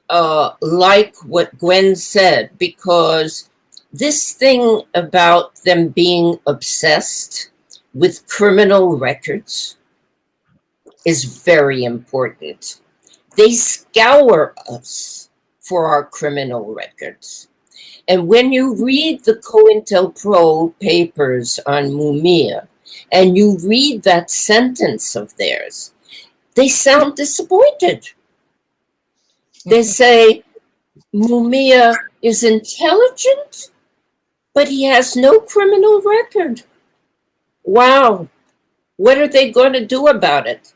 like what Gwen said, because this thing about them being obsessed with criminal records is very important. They scour us for our criminal records. And when you read the COINTELPRO papers on Mumia, and you read that sentence of theirs, they sound disappointed. They say Mumia is intelligent, but he has no criminal record. Wow, what are they going to do about it?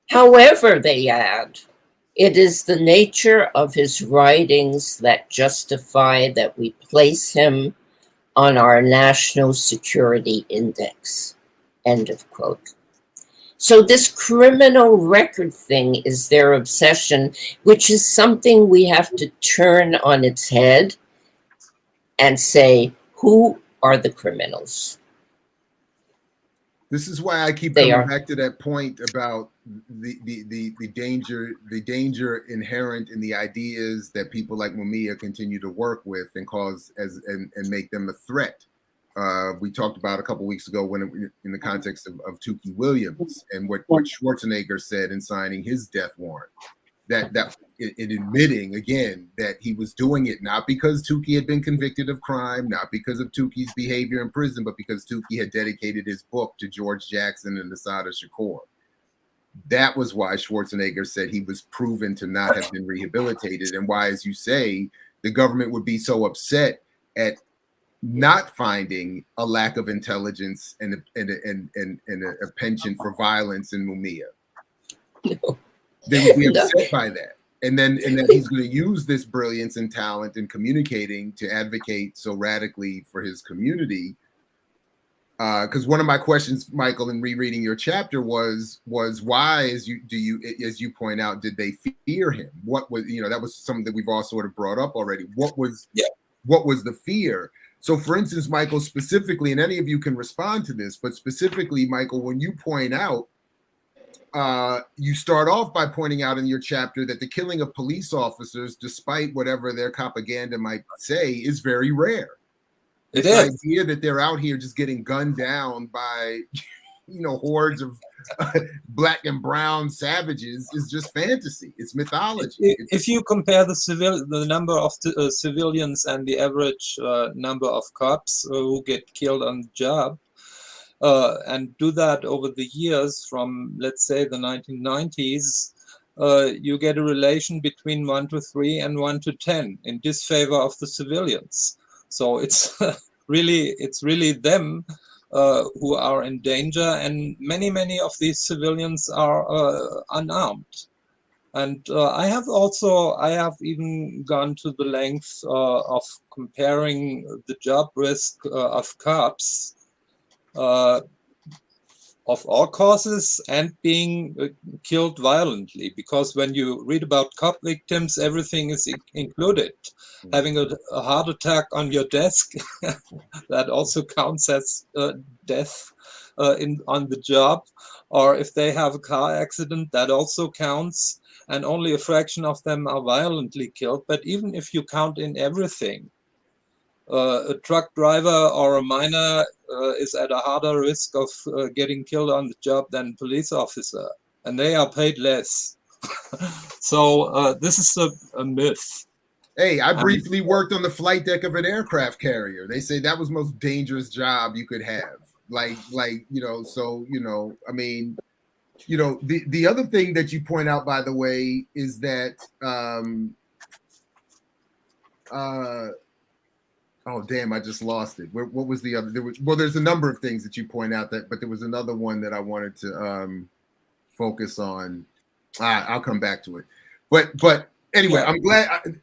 However, they add, it is the nature of his writings that justify that we place him on our national security index. End of quote. So this criminal record thing is their obsession, which is something we have to turn on its head and say, who are the criminals? This is why I keep coming back to that point about the danger inherent in the ideas that people like Mumia continue to work with and cause and make them a threat. We talked about a couple weeks ago when in the context of Tukey Williams and what Schwarzenegger said in signing his death warrant, that in admitting again that he was doing it not because Tukey had been convicted of crime, not because of Tukey's behavior in prison, but because Tukey had dedicated his book to George Jackson and Assata Shakur. that was why Schwarzenegger said he was proven to not have been rehabilitated, and why, as you say, the government would be so upset at not finding a lack of intelligence and a penchant for violence in Mumia. No. They would be No. upset by that. And then he's going to use this brilliance and talent in communicating to advocate so radically for his community. Because one of my questions, Michael, in rereading your chapter was why, as you point out, did they fear him? What was, that was something that we've all sort of brought up already. What was the fear? So, for instance, Michael, specifically, and any of you can respond to this, but specifically, Michael, when you point out, you start off by pointing out in your chapter that the killing of police officers, despite whatever their propaganda might say, is very rare. This idea that they're out here just getting gunned down by, hordes of black and brown savages is just fantasy. It's mythology. If you compare the number of civilians and the average number of cops who get killed on the job, and do that over the years from, let's say, the 1990s, you get a relation between 1 to 3 and 1 to 10 in disfavor of the civilians. So it's really them who are in danger, and many of these civilians are unarmed. And I have even gone to the length of comparing the job risk of cops of all causes and being killed violently, because when you read about cop victims, everything is included. Having a heart attack on your desk, that also counts as death on the job, or if they have a car accident, that also counts, and only a fraction of them are violently killed. But even if you count in everything, a truck driver or a miner is at a harder risk of getting killed on the job than a police officer, and they are paid less. So this is a myth. Hey, I briefly worked on the flight deck of an aircraft carrier. They say that was the most dangerous job you could have. The other thing that you point out, by the way, is that oh damn! I just lost it. What was the other? There's a number of things that you point out but there was another one that I wanted to focus on. I'll come back to it. But anyway, I'm glad.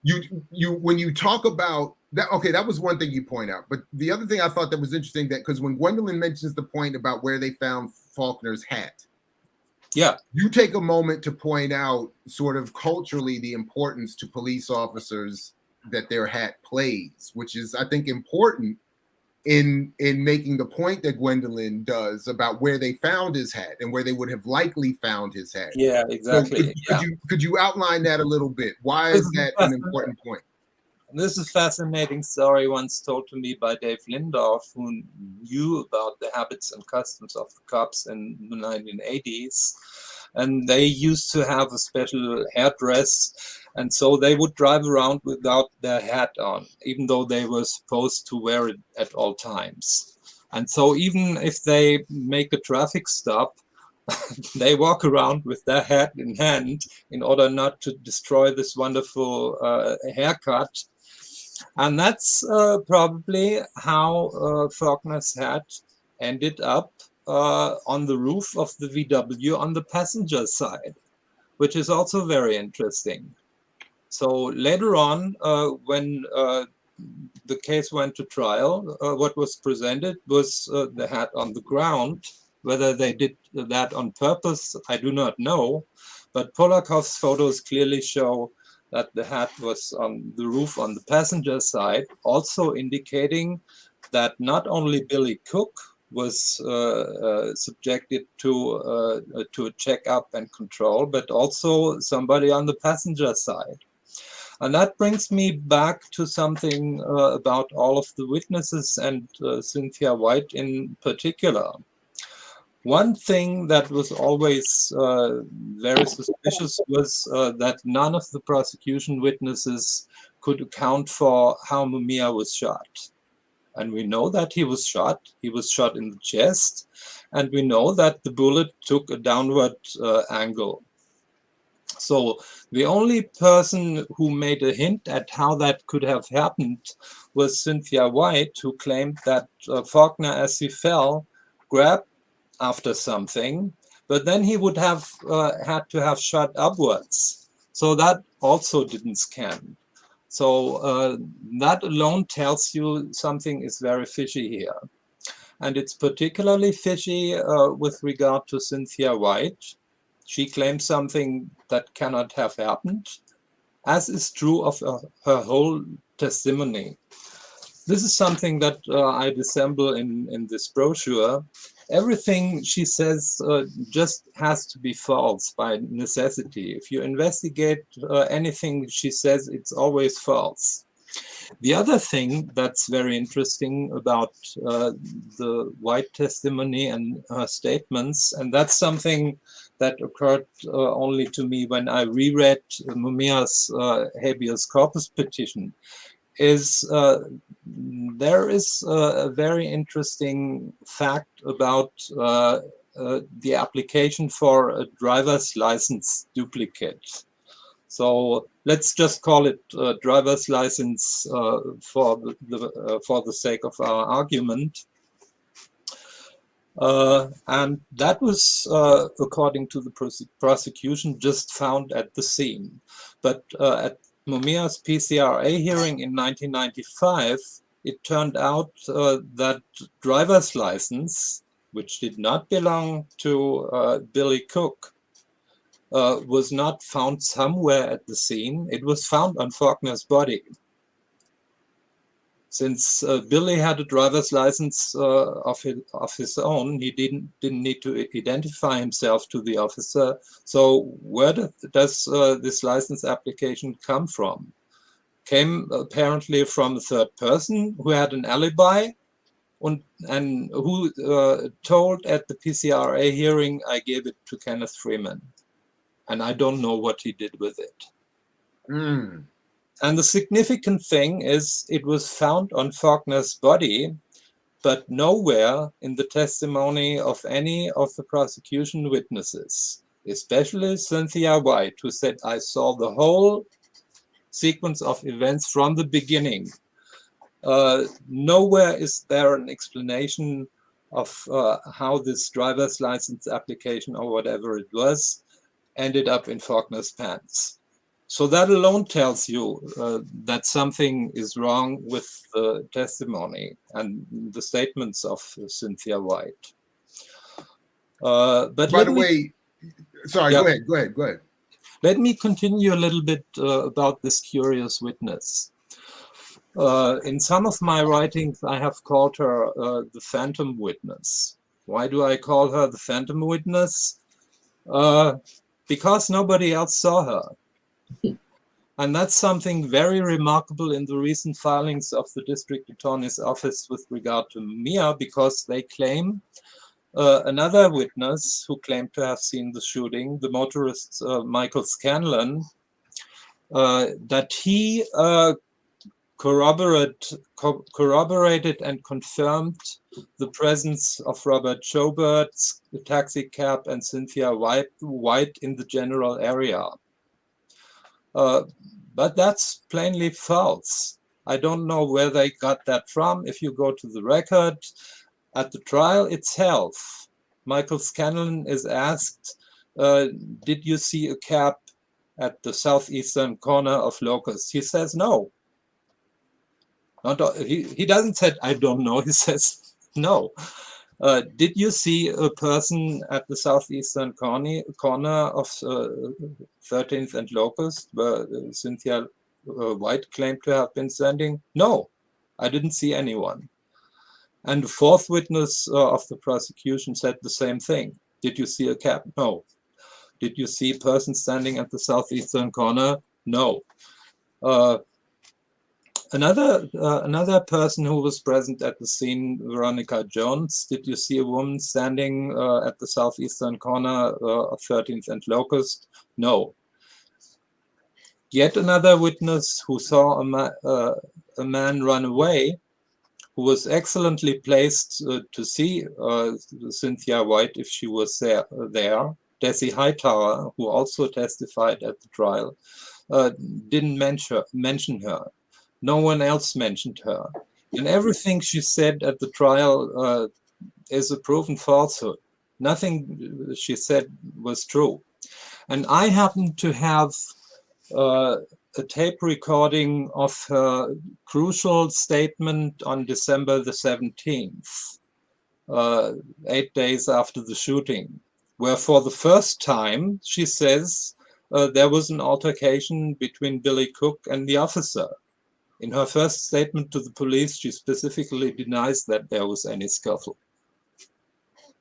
You when you talk about that, okay, that was one thing you point out. But the other thing I thought that was interesting, that because when Gwendolyn mentions the point about where they found Faulkner's hat, you take a moment to point out sort of culturally the importance to police officers that their hat plays, which is, I think, important in making the point that Gwendolyn does about where they found his hat and where they would have likely found his hat. Yeah, exactly. So could you outline that a little bit? Why is that an important point? This is a fascinating story once told to me by Dave Lindorf, who knew about the habits and customs of the cops in the 1980s. And they used to have a special hairdress, and so they would drive around without their hat on, even though they were supposed to wear it at all times. And so even if they make a traffic stop, they walk around with their hat in hand in order not to destroy this wonderful haircut. And that's probably how Faulkner's hat ended up on the roof of the VW on the passenger side, which is also very interesting. So later on, when the case went to trial, what was presented was the hat on the ground. Whether they did that on purpose, I do not know. But Polakov's photos clearly show that the hat was on the roof on the passenger side, also indicating that not only Billy Cook was subjected to a checkup and control, but also somebody on the passenger side. And that brings me back to something about all of the witnesses and Cynthia White in particular. One thing that was always very suspicious was that none of the prosecution witnesses could account for how Mumia was shot. And we know that he was shot. He was shot in the chest. And we know that the bullet took a downward angle. So the only person who made a hint at how that could have happened was Cynthia White, who claimed that Faulkner, as he fell, grabbed after something, but then he would have had to have shot upwards. So that also didn't scan. So that alone tells you something is very fishy here. And it's particularly fishy with regard to Cynthia White. She claims something that cannot have happened, as is true of her whole testimony. This is something that I dissemble in this brochure. Everything she says just has to be false by necessity. If you investigate anything she says, it's always false. The other thing that's very interesting about the White testimony and her statements, and that's something that occurred only to me when I reread Mumia's habeas corpus petition, is there is a very interesting fact about the application for a driver's license duplicate. So let's just call it driver's license for the sake of our argument. And that was, according to the prosecution, just found at the scene. But at Mumia's PCRA hearing in 1995, it turned out that driver's license, which did not belong to Billy Cook, was not found somewhere at the scene. It was found on Faulkner's body. Since Billy had a driver's license of his own, he didn't need to identify himself to the officer. So where does this license application come from? Came apparently from a third person who had an alibi and who told at the PCRA hearing, I gave it to Kenneth Freeman. And I don't know what he did with it. Mm. And the significant thing is it was found on Faulkner's body, but nowhere in the testimony of any of the prosecution witnesses, especially Cynthia White, who said, I saw the whole sequence of events from the beginning. Nowhere is there an explanation of how this driver's license application or whatever it was ended up in Faulkner's pants. So that alone tells you that something is wrong with the testimony and the statements of Cynthia White. But by the way, sorry, yeah, go ahead. Let me continue a little bit about this curious witness. In some of my writings, I have called her the phantom witness. Why do I call her the phantom witness? Because nobody else saw her. And that's something very remarkable in the recent filings of the district attorney's office with regard to Mumia, because they claim another witness who claimed to have seen the shooting, the motorist Michael Scanlon, that he corroborated and confirmed the presence of Robert Jobert's taxi cab and Cynthia White in the general area. But that's plainly false. I don't know where they got that from. If you go to the record, at the trial itself, Michael Scanlon is asked, did you see a cab at the southeastern corner of Locust? He says no. He doesn't say, I don't know, he says no. Did you see a person at the southeastern corner of 13th and Locust where Cynthia White claimed to have been standing? No, I didn't see anyone. And the fourth witness of the prosecution said the same thing. Did you see a cab? No. Did you see a person standing at the southeastern corner? No. Another person who was present at the scene, Veronica Jones. Did you see a woman standing at the southeastern corner of 13th and Locust? No. Yet another witness who saw a man run away, who was excellently placed to see Cynthia White if she was there. Desi Hightower, who also testified at the trial, didn't mention her. No one else mentioned her. And everything she said at the trial is a proven falsehood. Nothing she said was true. And I happen to have a tape recording of her crucial statement on December the 17th, 8 days after the shooting, where for the first time she says there was an altercation between Billy Cook and the officer. In her first statement to the police, she specifically denies that there was any scuffle.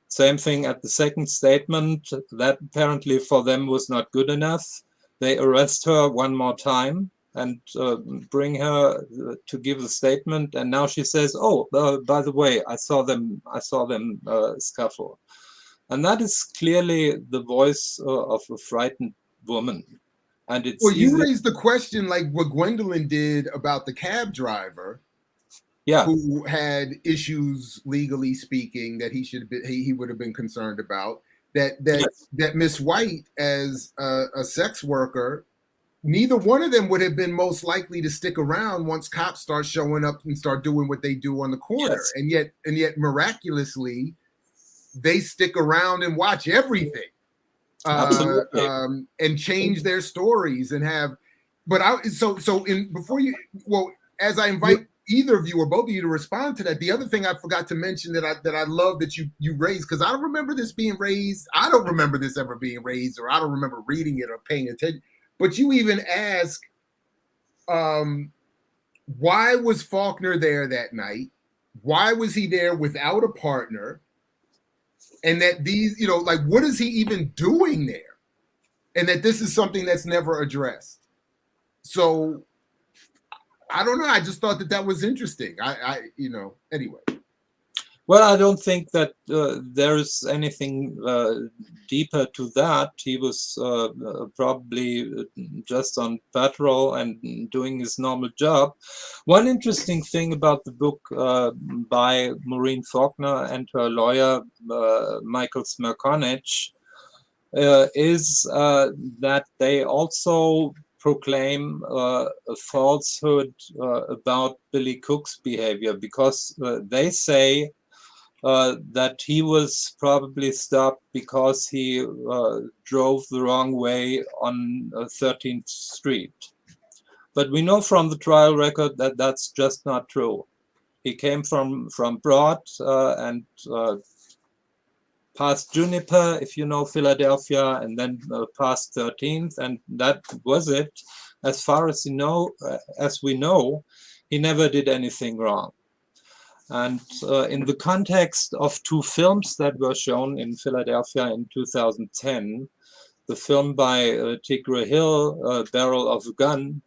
Same thing at the second statement. That apparently for them was not good enough. They arrest her one more time and bring her to give a statement. And now she says, "Oh, by the way, I saw them scuffle." And that is clearly the voice of a frightened woman. And it's well, you raised the question like what Gwendolyn did about the cab driver, who had issues legally speaking that he would have been concerned about. That Miss White, as a sex worker, neither one of them would have been most likely to stick around once cops start showing up and start doing what they do on the corner. Yes. And yet miraculously, they stick around and watch everything. And change their stories and have, but as I invite either of you or both of you to respond to that, the other thing I forgot to mention that I love that you raised, because I don't remember this being raised. I don't remember this ever being raised, or I don't remember reading it or paying attention. But you even ask, why was Faulkner there that night? Why was he there without a partner? And that these, like, what is he even doing there? And that this is something that's never addressed. So I don't know. I just thought that was interesting. Anyway. Well, I don't think that there's anything deeper to that. He was probably just on patrol and doing his normal job. One interesting thing about the book by Maureen Faulkner and her lawyer, Michael Smerconich, is that they also proclaim a falsehood about Billy Cook's behavior, because they say that he was probably stopped because he drove the wrong way on 13th Street. But we know from the trial record that that's just not true. He came from Broad and past Juniper, if you know Philadelphia, and then past 13th, and that was it. As far as we know, he never did anything wrong. And in the context of two films that were shown in Philadelphia in 2010, the film by Tigre Hill, Barrel of a Gun,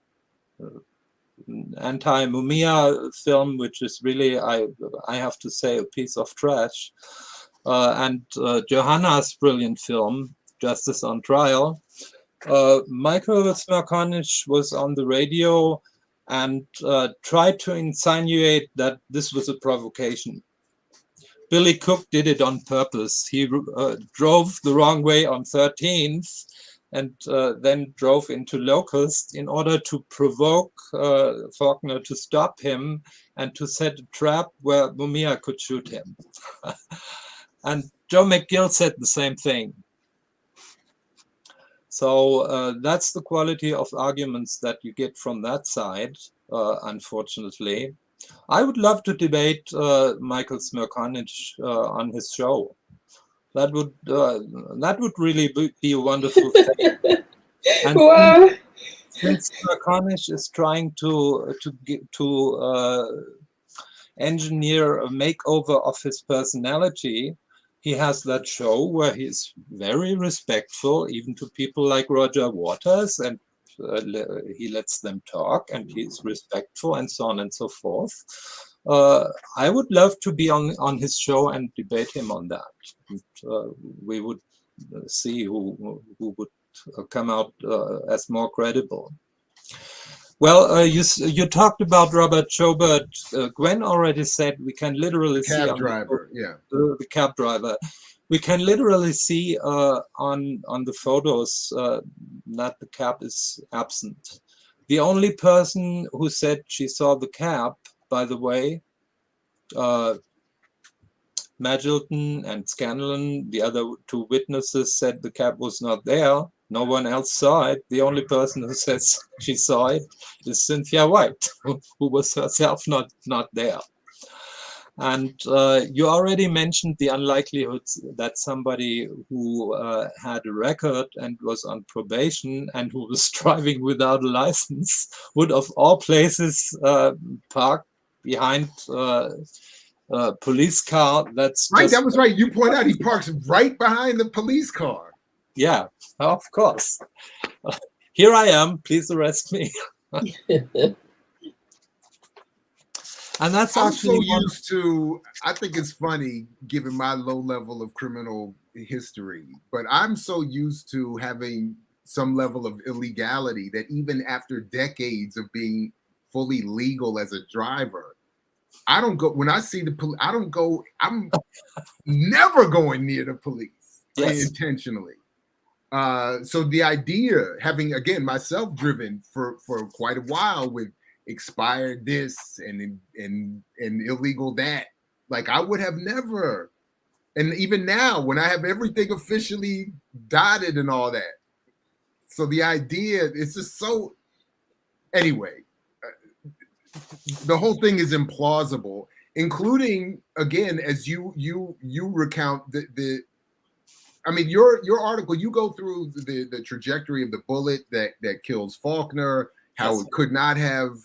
anti-Mumia film, which is really, I have to say, a piece of trash, and Johanna's brilliant film, Justice on Trial. Michael Smerconich was on the radio and tried to insinuate that this was a provocation. Billy Cook did it on purpose. He drove the wrong way on 13th and then drove into Locust in order to provoke Faulkner to stop him and to set a trap where Mumia could shoot him. And Joe McGill said the same thing. So that's the quality of arguments that you get from that side, unfortunately. I would love to debate Michael Smerconich on his show. That would really be a wonderful thing. And Wow. since Smerconich is trying to engineer a makeover of his personality, he has that show where he's very respectful, even to people like Roger Waters, and he lets them talk, and he's respectful, and so on and so forth. I would love to be on his show and debate him on that. And, we would see who would come out as more credible. Well, you talked about Robert Schobert. Gwen already said we can literally see Cab on driver, yeah. the cab driver. We can literally see on the photos that the cab is absent. The only person who said she saw the cab, by the way, Magilton and Scanlon, the other two witnesses, said the cab was not there. No one else saw it. The only person who says she saw it is Cynthia White, who was herself not there. And you already mentioned the unlikelihood that somebody who had a record and was on probation and who was driving without a license would, of all places, park behind police car. That's Right, just, that was right. You point out he parks right behind the police car. yeah, of course. Here I am, please arrest me. And that's I'm actually so used to, I think it's funny given my low level of criminal history, but I'm so used to having some level of illegality that even after decades of being fully legal as a driver, I don't go, when I see the police, I don't go, I'm never going near the police intentionally. So the idea, having, again, myself driven for quite a while with expired this and illegal that, like I would have never, and even now when I have everything officially dotted and all that. So the idea, it's just so, anyway, the whole thing is implausible, including, again, as you recount the I mean, your article, you go through the trajectory of the bullet that kills Faulkner, how it could not have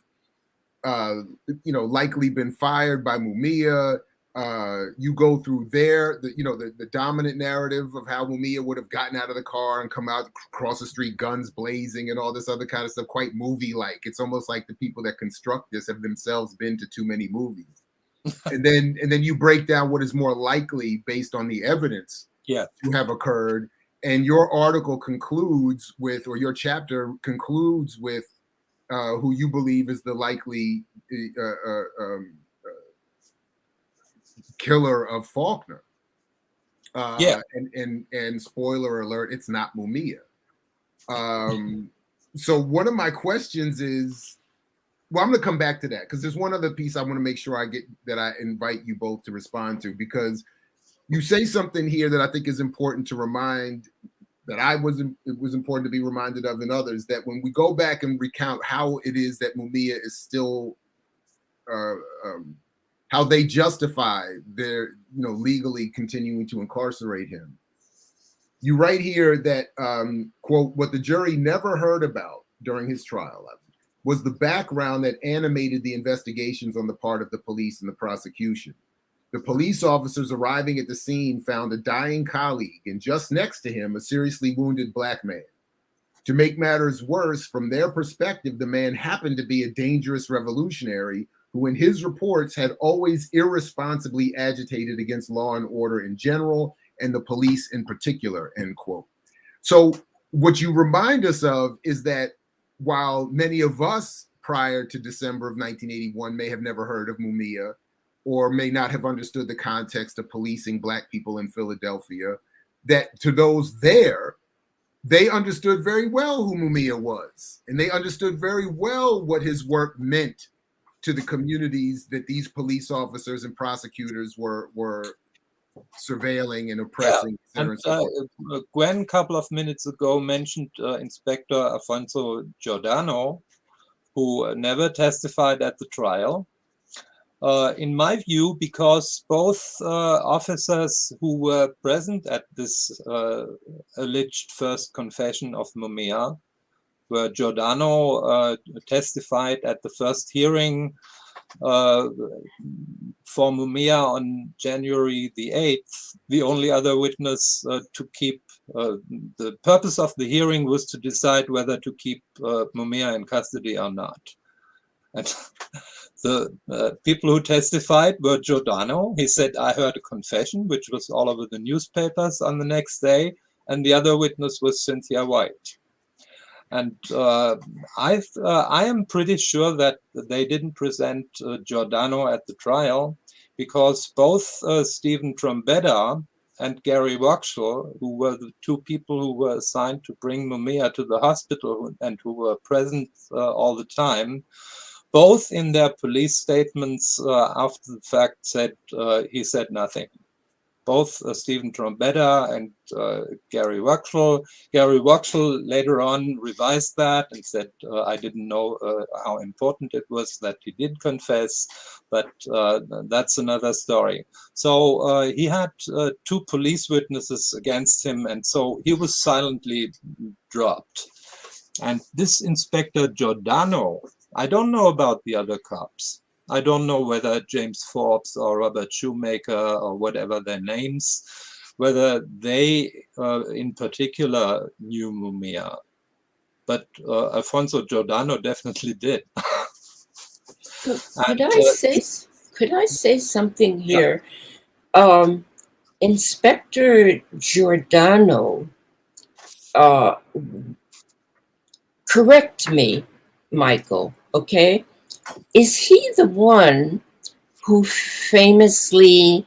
likely been fired by Mumia. You go through the dominant narrative of how Mumia would have gotten out of the car and come out across the street, guns blazing and all this other kind of stuff, quite movie-like. It's almost like the people that construct this have themselves been to too many movies. and then you break down what is more likely based on the evidence to have occurred. And your article concludes with, or your chapter concludes with, who you believe is the likely killer of Faulkner. And spoiler alert, it's not Mumia. So one of my questions is, well, I'm going to come back to that because there's one other piece I want to make sure I invite you both to respond to, because you say something here that I think is important to remind, that it was important to be reminded of in others, that when we go back and recount how it is that Mumia is still, how they justify their, legally continuing to incarcerate him. You write here that, quote, what the jury never heard about during his trial was the background that animated the investigations on the part of the police and the prosecution. The police officers arriving at the scene found a dying colleague, and just next to him, a seriously wounded black man. To make matters worse, from their perspective, the man happened to be a dangerous revolutionary who in his reports had always irresponsibly agitated against law and order in general and the police in particular, end quote. So what you remind us of is that while many of us prior to December of 1981 may have never heard of Mumia, or may not have understood the context of policing Black people in Philadelphia, that to those there, they understood very well who Mumia was. And they understood very well what his work meant to the communities that these police officers and prosecutors were surveilling and oppressing. Yeah. And Gwen, a couple of minutes ago, mentioned Inspector Afonso Giordano, who never testified at the trial. In my view, because both officers who were present at this alleged first confession of Mumia, where Giordano testified at the first hearing for Mumia on January the 8th, the only other witness to keep, the purpose of the hearing was to decide whether to keep Mumia in custody or not. And the people who testified were Giordano. He said, I heard a confession, which was all over the newspapers on the next day. And the other witness was Cynthia White. And I am pretty sure that they didn't present Giordano at the trial, because both Stephen Trombetta and Gary Wachtel, who were the two people who were assigned to bring Mumia to the hospital and who were present all the time, both in their police statements after the fact said he said nothing. Both Stephen Trombetta and Gary Wachtel. Gary Wachtel later on revised that and said, I didn't know how important it was that he did confess, but that's another story. So he had two police witnesses against him, and so he was silently dropped. And this Inspector Giordano, I don't know about the other cops. I don't know whether James Forbes or Robert Shoemaker or whatever their names, whether they in particular knew Mumia. But Alfonso Giordano definitely did. Could I say something here? Yeah. Inspector Giordano, correct me, Michael, okay? Is he the one who famously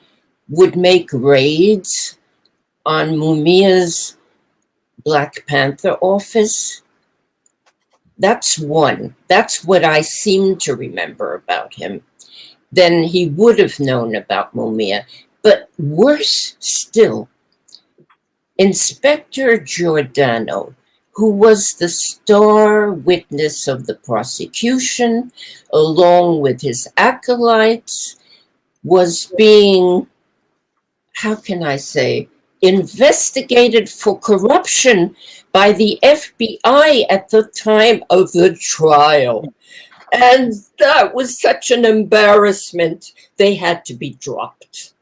would make raids on Mumia's Black Panther office? That's one. That's what I seem to remember about him. Then he would have known about Mumia. But worse still, Inspector Giordano, who was the star witness of the prosecution, along with his acolytes, was being, how can I say, investigated for corruption by the FBI at the time of the trial. And that was such an embarrassment. They had to be dropped.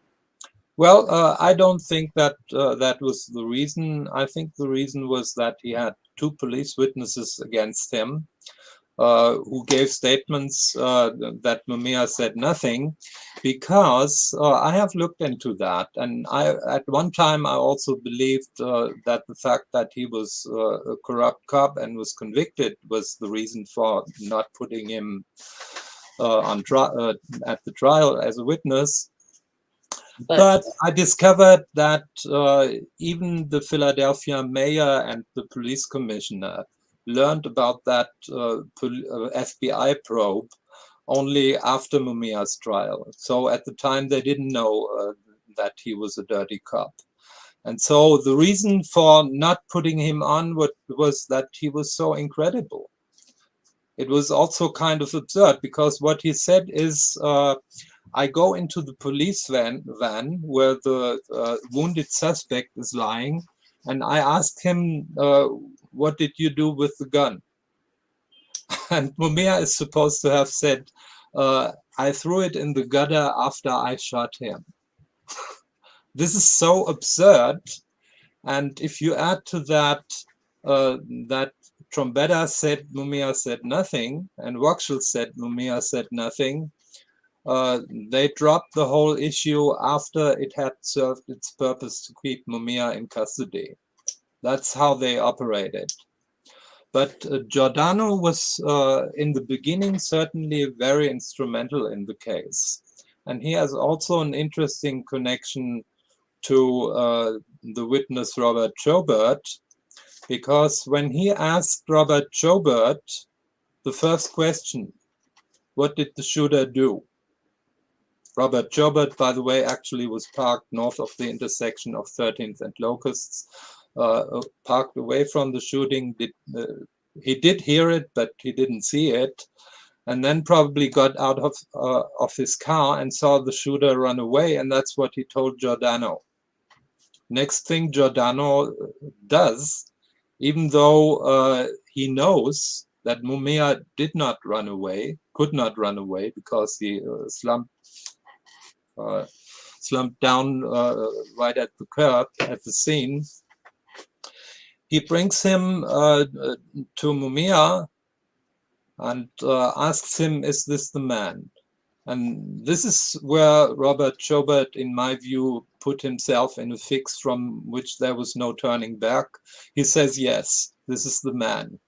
Well, I don't think that that was the reason. I think the reason was that he had two police witnesses against him who gave statements that Mumia said nothing, because I have looked into that. And at one time, I also believed that the fact that he was a corrupt cop and was convicted was the reason for not putting him at the trial as a witness. But I discovered that even the Philadelphia mayor and the police commissioner learned about that FBI probe only after Mumia's trial. So at the time, they didn't know that he was a dirty cop. And so the reason for not putting him on was that he was so incredible. It was also kind of absurd, because what he said is, I go into the police van where the wounded suspect is lying, and I asked him, what did you do with the gun? And Mumia is supposed to have said, I threw it in the gutter after I shot him. This is so absurd. And if you add to that, that Trombetta said Mumia said nothing, and Wachtel said Mumia said nothing, they dropped the whole issue after it had served its purpose to keep Mumia in custody. That's how they operated. But Giordano was, in the beginning, certainly very instrumental in the case. And he has also an interesting connection to the witness Robert Joubert, because when he asked Robert Joubert the first question, what did the shooter do? Robert Joubert, by the way, actually was parked north of the intersection of 13th and Locusts, parked away from the shooting. He did hear it, but he didn't see it, and then probably got out of his car and saw the shooter run away, and that's what he told Giordano. Next thing Giordano does, even though he knows that Mumia did not run away, could not run away, because he slumped down right at the curb at the scene, he brings him to Mumia and asks him, is this the man? And this is where Robert Joubert, in my view, put himself in a fix from which there was no turning back. He says, yes, this is the man.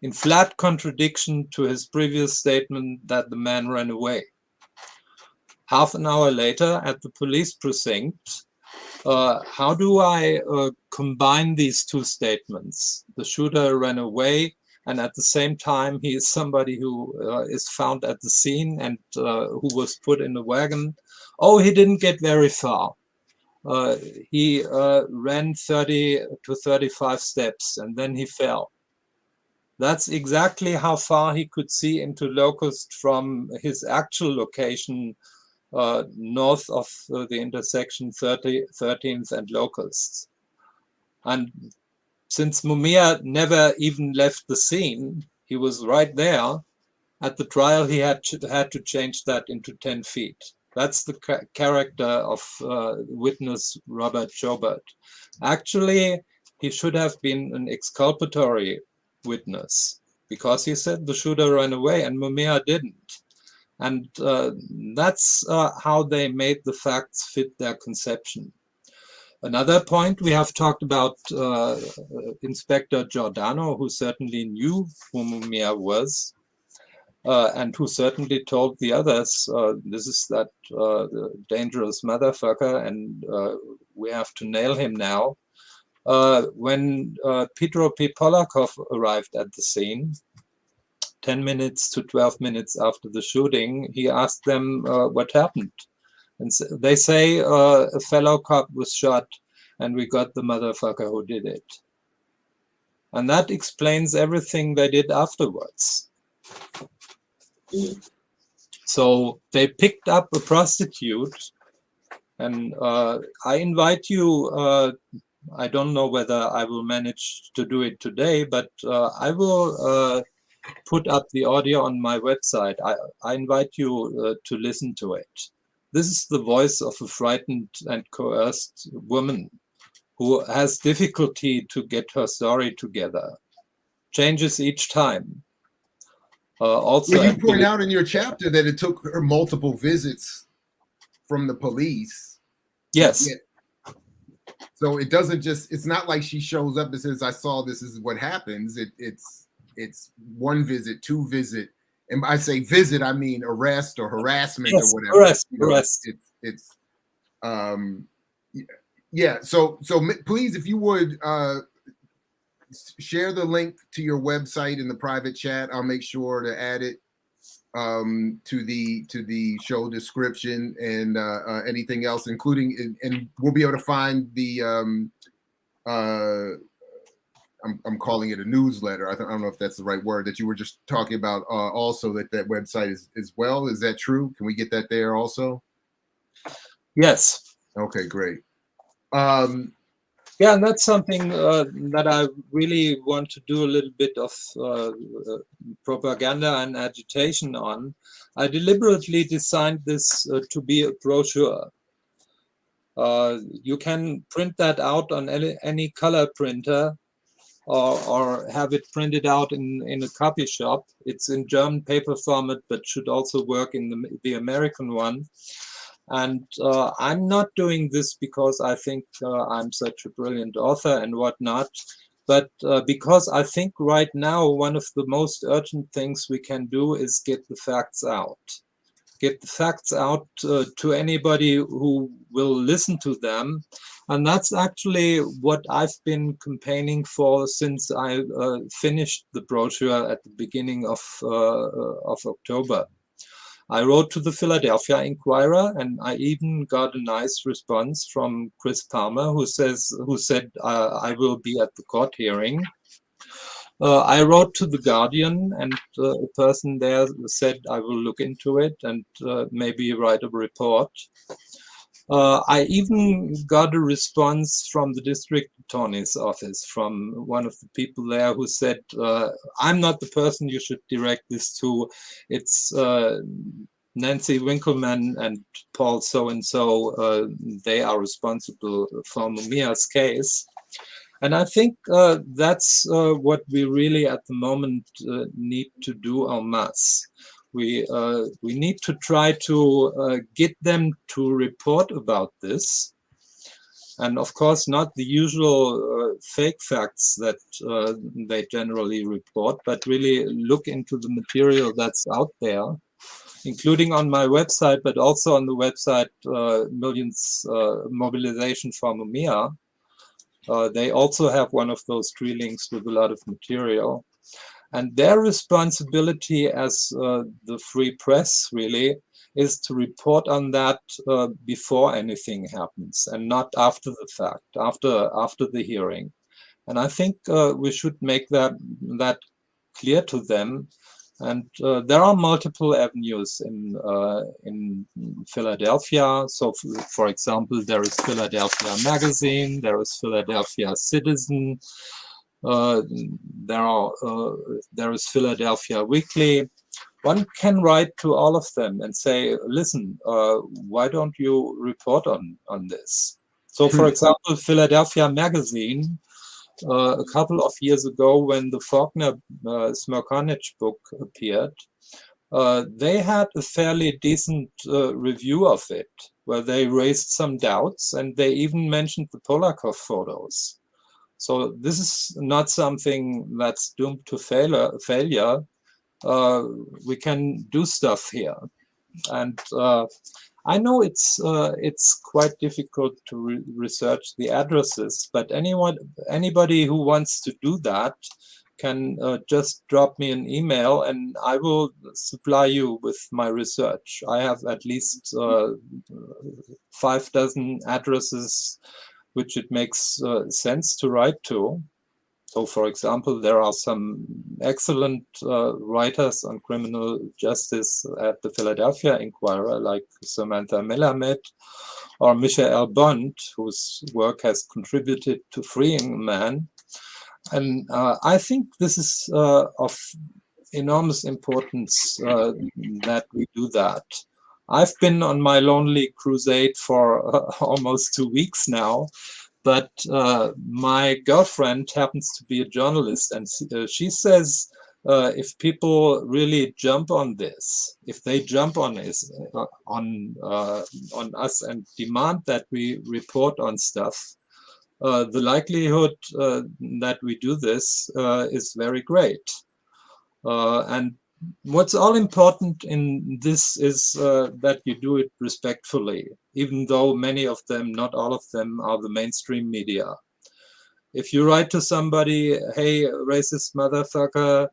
in flat contradiction to his previous statement that the man ran away. Half an hour later at the police precinct, how do I combine these two statements? The shooter ran away, and at the same time, he is somebody who is found at the scene and who was put in the wagon. Oh, he didn't get very far. He ran 30 to 35 steps and then he fell. That's exactly how far he could see into Locust from his actual location north of the intersection 13th and Locust. And since Mumia never even left the scene, he was right there. At the trial, he had to change that into 10 feet. That's the character of witness Robert Jobert. Actually, he should have been an exculpatory witness because he said the shooter ran away and Mumia didn't. And that's how they made the facts fit their conception. Another point, we have talked about Inspector Giordano, who certainly knew who Mumia was. And who certainly told the others, this is that dangerous motherfucker and we have to nail him now. When Pedro P. Polakov arrived at the scene, 10 minutes to 12 minutes after the shooting, he asked them what happened. And they say a fellow cop was shot and we got the motherfucker who did it. And that explains everything they did afterwards. So they picked up a prostitute, and I invite you, I don't know whether I will manage to do it today, but I will put up the audio on my website. I invite you to listen to it. This is the voice of a frightened and coerced woman who has difficulty to get her story together. Changes each time. Also, well, you point out in your chapter that it took her multiple visits from the police. Yes. So it doesn't just, it's not like she shows up and says, I saw this is what happens. It's one visit, two visit. And I say visit, I mean arrest or harassment or whatever. Arrest. Yeah. So please, if you would share the link to your website in the private chat. I'll make sure to add it to the show description and anything else, including, and we'll be able to find the I'm calling it a newsletter. I don't know if that's the right word that you were just talking about. Also, that website is as well. Is that true? Can we get that there also? Yes. Okay, great. Yeah, and that's something that I really want to do a little bit of propaganda and agitation on. I deliberately designed this to be a brochure. You can print that out on any color printer or have it printed out in a copy shop. It's in German paper format, but should also work in the American one. And I'm not doing this because I think I'm such a brilliant author and whatnot, but because I think right now one of the most urgent things we can do is get the facts out. Get the facts out to anybody who will listen to them. And that's actually what I've been campaigning for since I finished the brochure at the beginning of October. I wrote to the Philadelphia Inquirer, and I even got a nice response from Chris Palmer, who said I will be at the court hearing. I wrote to the Guardian, and a person there said I will look into it and maybe write a report. I even got a response from the district attorney's office from one of the people there who said, I'm not the person you should direct this to. It's Nancy Winkleman and Paul so-and-so. They are responsible for Mumia's case. And I think that's what we really at the moment need to do en masse. We need to try to get them to report about this. And of course, not the usual fake facts that they generally report, but really look into the material that's out there, including on my website, but also on the website Millions Mobilization for Mumia. They also have one of those tree links with a lot of material. And their responsibility as the free press really is to report on that before anything happens and not after the fact, after the hearing. And I think we should make that clear to them. And there are multiple avenues in Philadelphia. So, for example, there is Philadelphia Magazine, there is Philadelphia Citizen, there is Philadelphia Weekly. One can write to all of them and say, listen, why don't you report on this? So, for example, Philadelphia Magazine, a couple of years ago when the Faulkner Smerconich book appeared, they had a fairly decent review of it, where they raised some doubts and they even mentioned the Polakov photos. So this is not something that's doomed to failure. We can do stuff here. And I know it's quite difficult to research the addresses, but anybody who wants to do that can just drop me an email and I will supply you with my research. I have at least 5 dozen addresses which it makes sense to write to. So, for example, there are some excellent writers on criminal justice at the Philadelphia Inquirer, like Samantha Melamed or Michael Bond, whose work has contributed to freeing man. And I think this is of enormous importance that we do that. I've been on my lonely crusade for almost 2 weeks now. But my girlfriend happens to be a journalist, and she says if people really jump on this, if they jump on this, on us and demand that we report on stuff, the likelihood that we do this is very great. And what's all important in this is that you do it respectfully, even though many of them, not all of them, are the mainstream media. If you write to somebody, hey, racist motherfucker,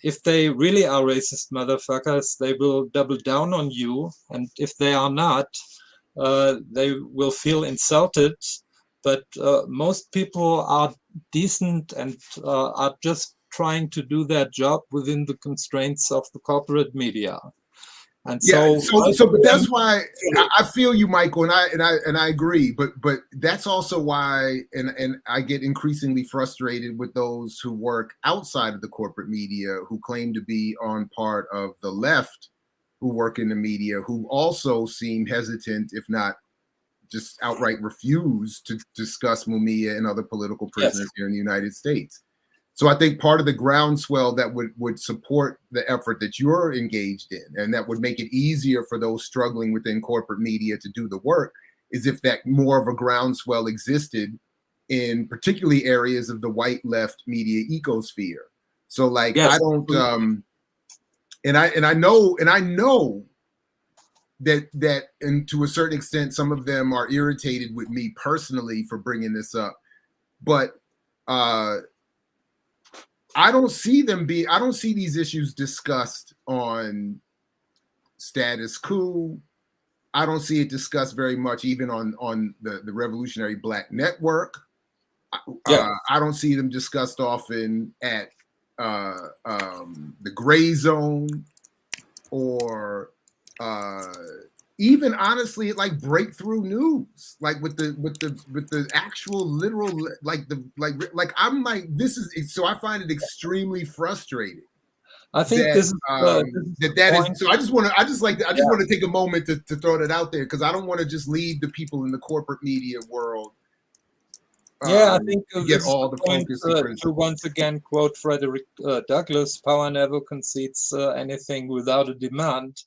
if they really are racist motherfuckers, they will double down on you. And if they are not, they will feel insulted. But most people are decent and are just trying to do their job within the constraints of the corporate media. And yeah, so but that's why I feel you, Michael, and I agree. But that's also why, and I get increasingly frustrated with those who work outside of the corporate media, who claim to be on part of the left, who work in the media, who also seem hesitant, if not just outright refuse to discuss Mumia and other political prisoners here in the United States. So I think part of the groundswell that would support the effort that you're engaged in, and that would make it easier for those struggling within corporate media to do the work, is if that more of a groundswell existed in particularly areas of the white left media ecosphere. So like, I don't, and I know that, and to a certain extent, some of them are irritated with me personally for bringing this up, but I don't see these issues discussed on Status Quo. I don't see it discussed very much even on the Revolutionary Black Network. I don't see them discussed often at the Gray Zone, or even honestly like Breakthrough News, like with the actual literal like I'm like, this is, so I find it extremely frustrating. I think that, this is that is, so I just want to take a moment to throw that out there, because I don't want to just leave the people in the corporate media world Yeah, I think to get this is all the the point focus and to principle. once again quote Frederick Douglass, power never concedes anything without a demand.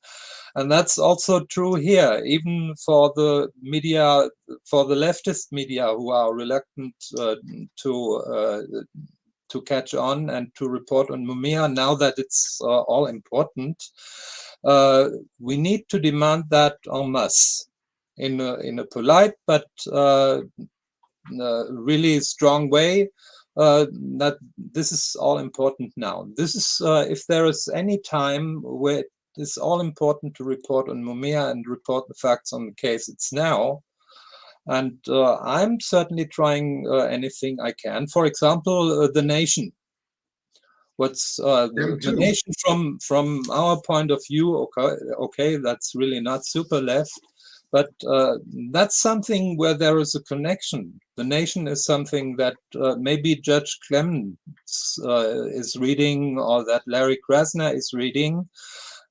And that's also true here, even for the media, for the leftist media who are reluctant to catch on and to report on Mumia now that it's all important. We need to demand that en masse in a polite but really strong way, that this is all important now. This is, if there is any time where it is all important to report on Mumia and report the facts on the case, it's now. And I'm certainly trying anything I can. For example, The Nation. What's the Nation from our point of view? Okay, that's really not super left. But that's something where there is a connection. The Nation is something that maybe Judge Clemens is reading, or that Larry Krasner is reading,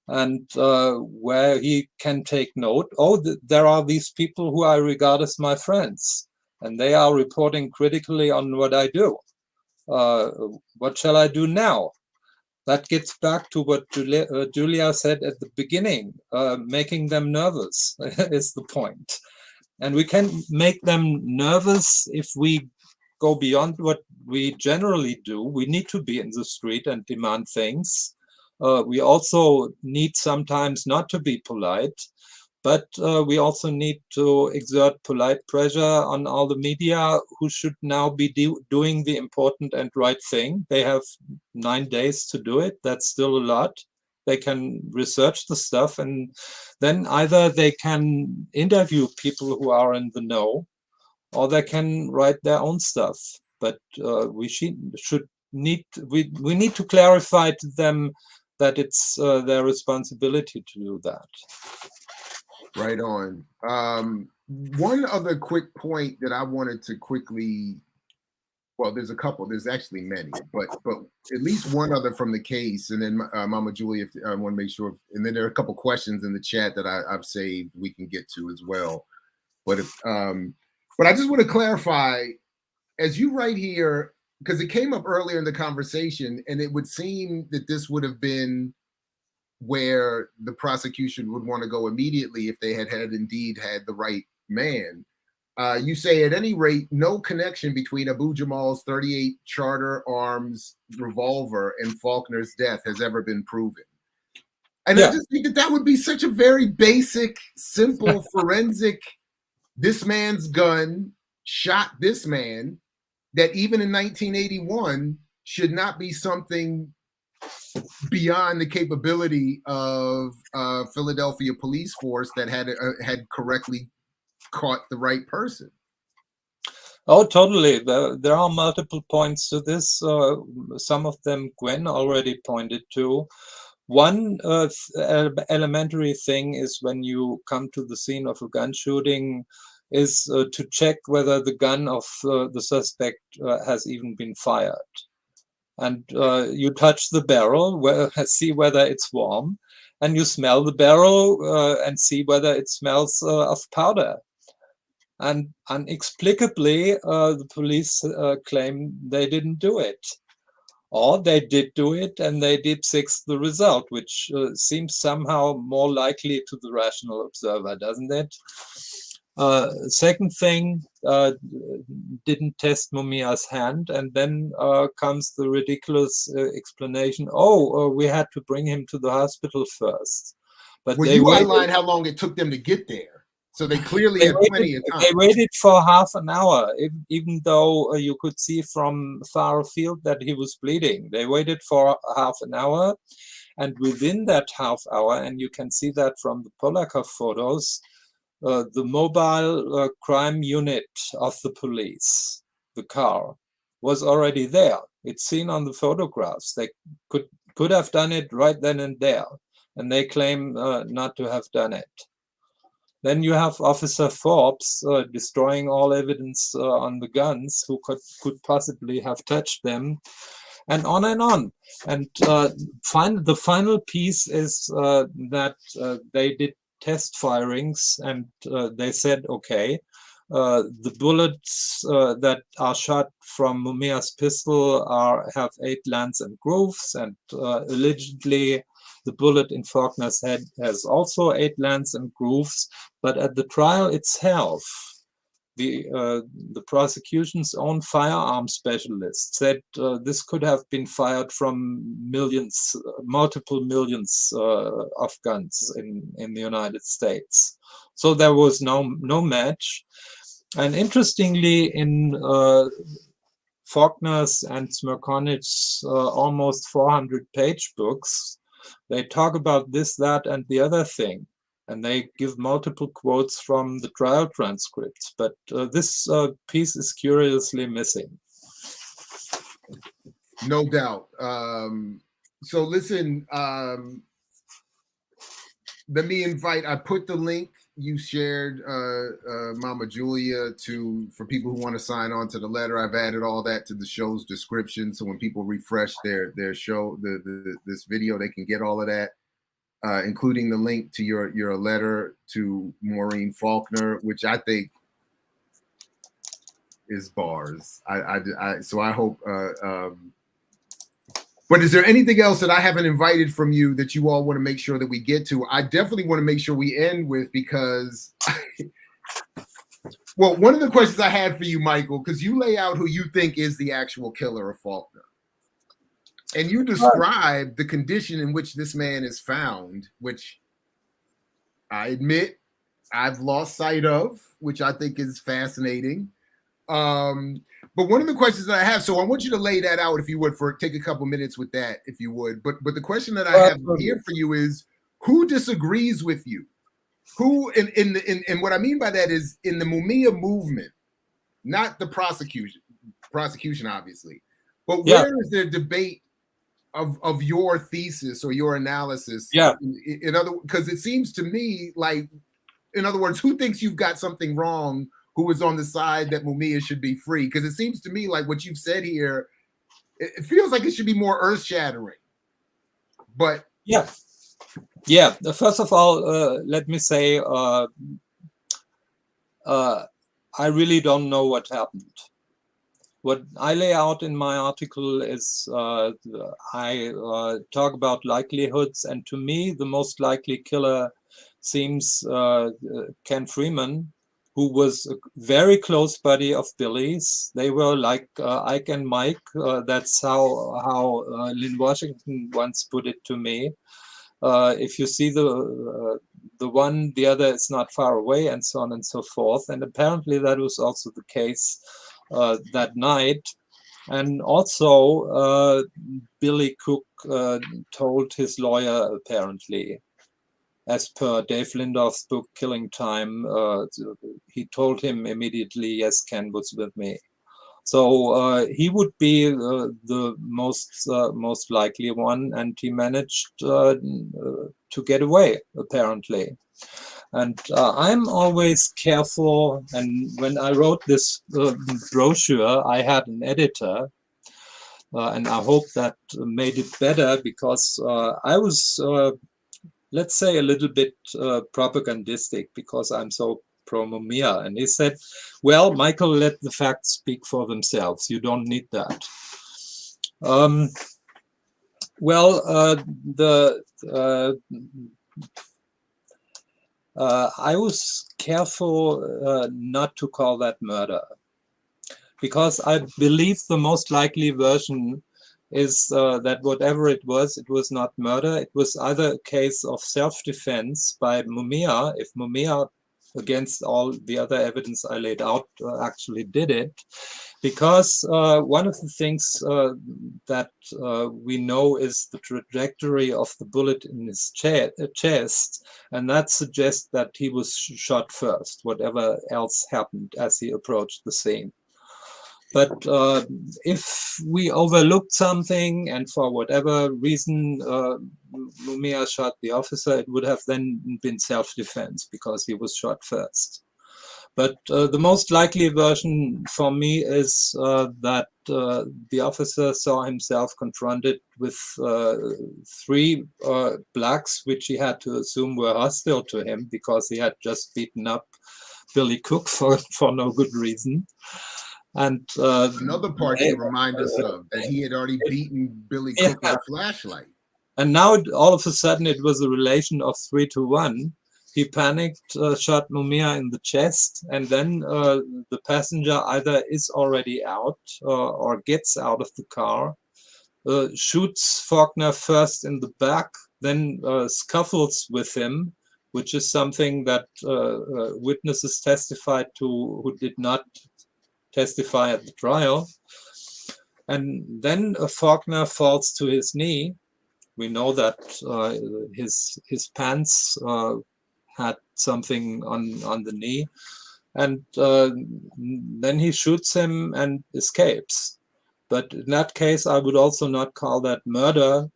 and where he can take note. Oh, there are these people who I regard as my friends, and they are reporting critically on what I do. What shall I do now? That gets back to what Julia said at the beginning. Making them nervous is the point. And we can make them nervous if we go beyond what we generally do. We need to be in the street and demand things. We also need sometimes not to be polite, but we also need to exert polite pressure on all the media who should now be doing the important and right thing. They have 9 days to do it. That's still a lot. They can research the stuff, and then either they can interview people who are in the know, or they can write their own stuff. But we need to clarify to them that it's their responsibility to do that. Right on. One other quick point that I wanted to quickly, well, there's a couple, there's actually many, but at least one other from the case, and then Mama Julia, I want to make sure, and then there are a couple questions in the chat that I've saved we can get to as well. But but I just want to clarify, as you write here, because it came up earlier in the conversation, and it would seem that this would have been where the prosecution would want to go immediately if they had indeed had the right man. You say, at any rate, no connection between Abu-Jamal's .38 Charter Arms revolver and Faulkner's death has ever been proven. And yeah. I just think that would be such a very basic, simple, forensic, this man's gun shot this man, that even in 1981 should not be something beyond the capability of Philadelphia police force that had correctly caught the right person. Oh, totally. There are multiple points to this. Some of them Gwen already pointed to. One elementary thing is, when you come to the scene of a gun shooting, is to check whether the gun of the suspect has even been fired. And you touch the barrel, see whether it's warm, and you smell the barrel and see whether it smells of powder. And inexplicably, the police claim they didn't do it. Or they did do it, and they deep sixed the result, which seems somehow more likely to the rational observer, doesn't it? Second thing, didn't test Mumia's hand, and then comes the ridiculous explanation, we had to bring him to the hospital first. But well, you outlined how long it took them to get there. So they clearly had plenty of time. They waited for half an hour, even though you could see from far afield that he was bleeding. They waited for half an hour, and within that half hour, and you can see that from the Polakov photos, the mobile crime unit of the police, the car, was already there. It's seen on the photographs. They could have done it right then and there, and they claim not to have done it. Then you have Officer Forbes destroying all evidence on the guns, who could possibly have touched them, and on and on. And the final piece is that they did test firings, and they said, okay, The bullets that are shot from Mumia's pistol have 8 lands and grooves, and allegedly the bullet in Faulkner's head has also 8 lands and grooves. But at the trial itself, the prosecution's own firearm specialist said this could have been fired from multiple millions of guns in the United States. So there was no match. And interestingly, in Faulkner's and Smirkonich's almost 400-page books, they talk about this, that, and the other thing. And they give multiple quotes from the trial transcripts. But this piece is curiously missing. No doubt. So listen, let me invite, I put the link you shared, Mama Julia, for people who want to sign on to the letter. I've added all that to the show's description, so when people refresh their show, this video, they can get all of that, including the link to your letter to Maureen Faulkner, which I think is bars. So I hope. But is there anything else that I haven't invited from you that you all want to make sure that we get to? I definitely want to make sure we end with, because, well, one of the questions I had for you, Michael, because you lay out who you think is the actual killer of Faulkner. And you describe the condition in which this man is found, which I admit I've lost sight of, which I think is fascinating. But one of the questions that I have, so I want you to lay that out, if you would, take a couple minutes with that, if you would. But the question that I have here for you is, who disagrees with you? Who, and what I mean by that is, in the Mumia movement, not the prosecution obviously, but where is there debate of your thesis or your analysis? In other, because it seems to me like, in other words, who thinks you've got something wrong? Who is on the side that Mumia should be free? Because it seems to me like what you've said here, it feels like it should be more earth-shattering. But yeah. First of all, let me say, I really don't know what happened. What I lay out in my article is I talk about likelihoods, and to me, the most likely killer seems Ken Freeman, who was a very close buddy of Billy's. They were like Ike and Mike. That's how Lynn Washington once put it to me. If you see the one, the other is not far away, and so on and so forth. And apparently that was also the case that night. And also Billy Cook told his lawyer, apparently, as per Dave Lindorf's book, Killing Time, he told him immediately, yes, Ken was with me. So he would be the most likely one, and he managed to get away, apparently. And I'm always careful, and when I wrote this brochure, I had an editor, and I hope that made it better, because I was, let's say, a little bit propagandistic, because I'm so pro-Mumia. And he said, well, Michael, let the facts speak for themselves. You don't need that. I was careful not to call that murder, because I believe the most likely version is that whatever it was not murder. It was either a case of self-defense by Mumia, if Mumia, against all the other evidence I laid out, actually did it. Because one of the things that we know is the trajectory of the bullet in his chest, and that suggests that he was shot first, whatever else happened as he approached the scene. But if we overlooked something, and for whatever reason Mumia shot the officer, it would have then been self-defense, because he was shot first. But the most likely version for me is that the officer saw himself confronted with 3 blacks, which he had to assume were hostile to him, because he had just beaten up Billy Cook for no good reason. And another part you remind us of that he had already beaten Billy Cook with a flashlight. And now all of a sudden it was a relation of 3-1. He panicked, shot Mumia in the chest, and then the passenger either is already out or gets out of the car, shoots Faulkner first in the back, then scuffles with him, which is something that witnesses testified to who did not testify at the trial. And then Faulkner falls to his knee. We know that his pants had something on the knee, and then he shoots him and escapes. But in that case, I would also not call that murder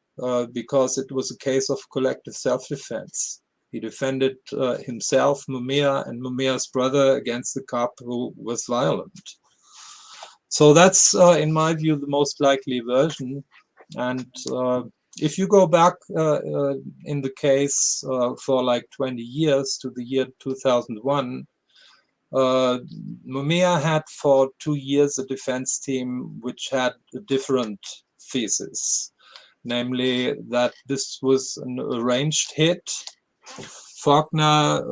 because it was a case of collective self-defense. He defended himself, Mumia, and Mumia's brother against the cop who was violent. So that's, in my view, the most likely version. And if you go back in the case for like 20 years to the year 2001, Mumia had for 2 years a defense team which had a different thesis, namely that this was an arranged hit. Faulkner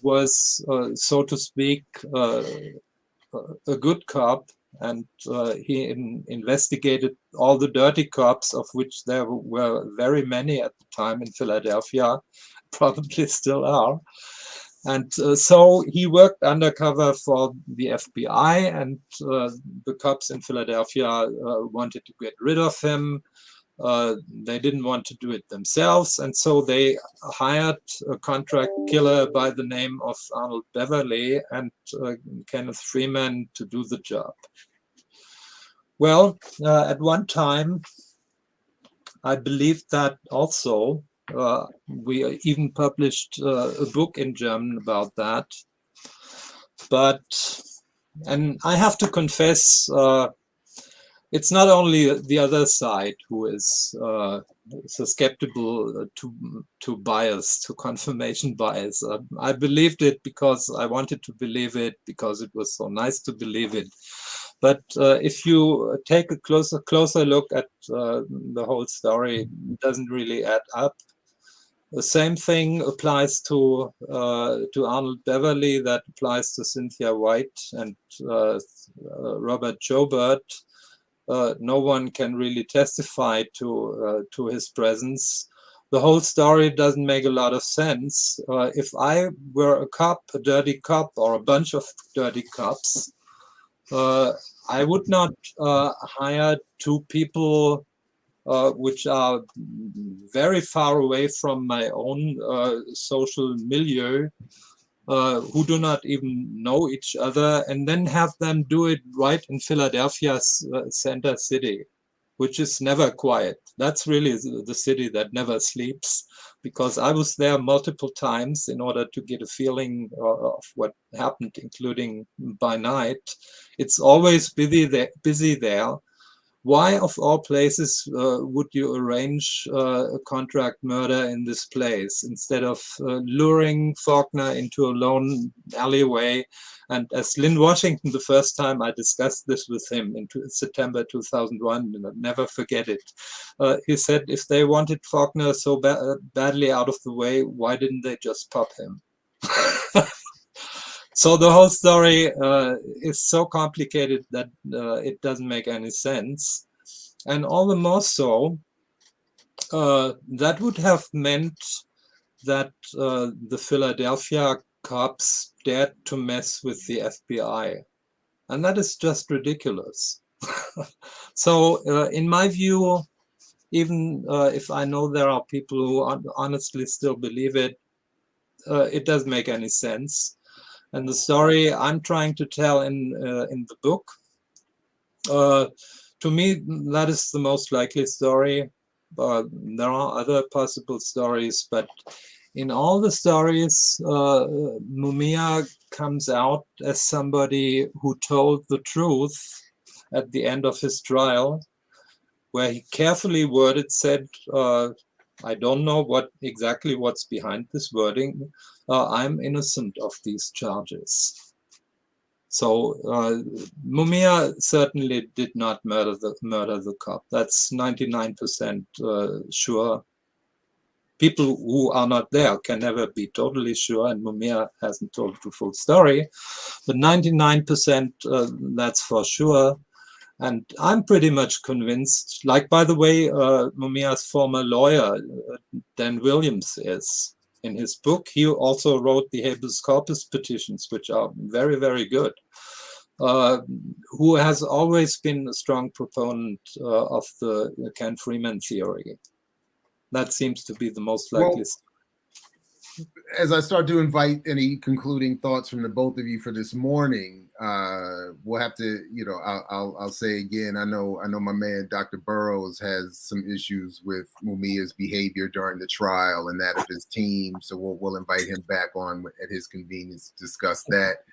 was, so to speak, a good cop, and he investigated all the dirty cops, of which there were very many at the time in Philadelphia, probably still are. And so he worked undercover for the FBI, and the cops in Philadelphia wanted to get rid of him. They didn't want to do it themselves, and so they hired a contract killer by the name of Arnold Beverly and Kenneth Freeman to do the job. Well, at one time, I believed that also. We even published a book in German about that. But, and I have to confess, it's not only the other side who is susceptible to bias, to confirmation bias. I believed it because I wanted to believe it, because it was so nice to believe it. But if you take a closer look at the whole story, it doesn't really add up. The same thing applies to Arnold Beverly, that applies to Cynthia White and Robert Joubert. No one can really testify to his presence. The whole story doesn't make a lot of sense. If I were a cop, a dirty cop, or a bunch of dirty cops, I would not hire two people which are very far away from my own social milieu, who do not even know each other, and then have them do it right in Philadelphia's center city, which is never quiet. That's really the city that never sleeps, because I was there multiple times in order to get a feeling of what happened, including by night. It's always busy there. Why, of all places, would you arrange a contract murder in this place instead of luring Faulkner into a lone alleyway? And as Lynn Washington, the first time I discussed this with him in September 2001, and I'll never forget it, he said if they wanted Faulkner so badly out of the way, why didn't they just pop him? So the whole story is so complicated that it doesn't make any sense. And all the more so, that would have meant that the Philadelphia cops dared to mess with the FBI. And that is just ridiculous. So in my view, even if I know there are people who honestly still believe it, it doesn't make any sense. And the story I'm trying to tell in the book, to me, that is the most likely story. There are other possible stories, but in all the stories, Mumia comes out as somebody who told the truth at the end of his trial, where he carefully worded said, I don't know exactly what's behind this wording. I'm innocent of these charges. So Mumia certainly did not murder the cop. That's 99% sure. People who are not there can never be totally sure, and Mumia hasn't told the full story. But 99%, that's for sure. And I'm pretty much convinced, like, by the way, Mumia's former lawyer, Dan Williams, is. In his book, he also wrote the habeas corpus petitions, which are very, very good. Who has always been a strong proponent of the Ken Freeman theory. That seems to be the most likely. Well, as I start to invite any concluding thoughts from the both of you for this morning, we'll have to, you know, I'll say again, I know my man Dr. Burroughs has some issues with Mumia's behavior during the trial and that of his team, so we'll invite him back on at his convenience to discuss that.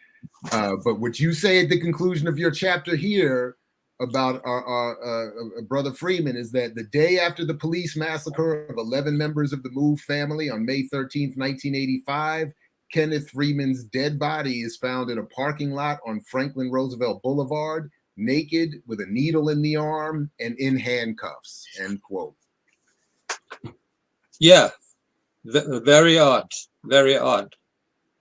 But what you say at the conclusion of your chapter here about our brother Freeman is that the day after the police massacre of 11 members of the Move family on May 13th, 1985, Kenneth Freeman's dead body is found in a parking lot on Franklin Roosevelt Boulevard, naked with a needle in the arm and in handcuffs, end quote. Yeah, very odd, very odd.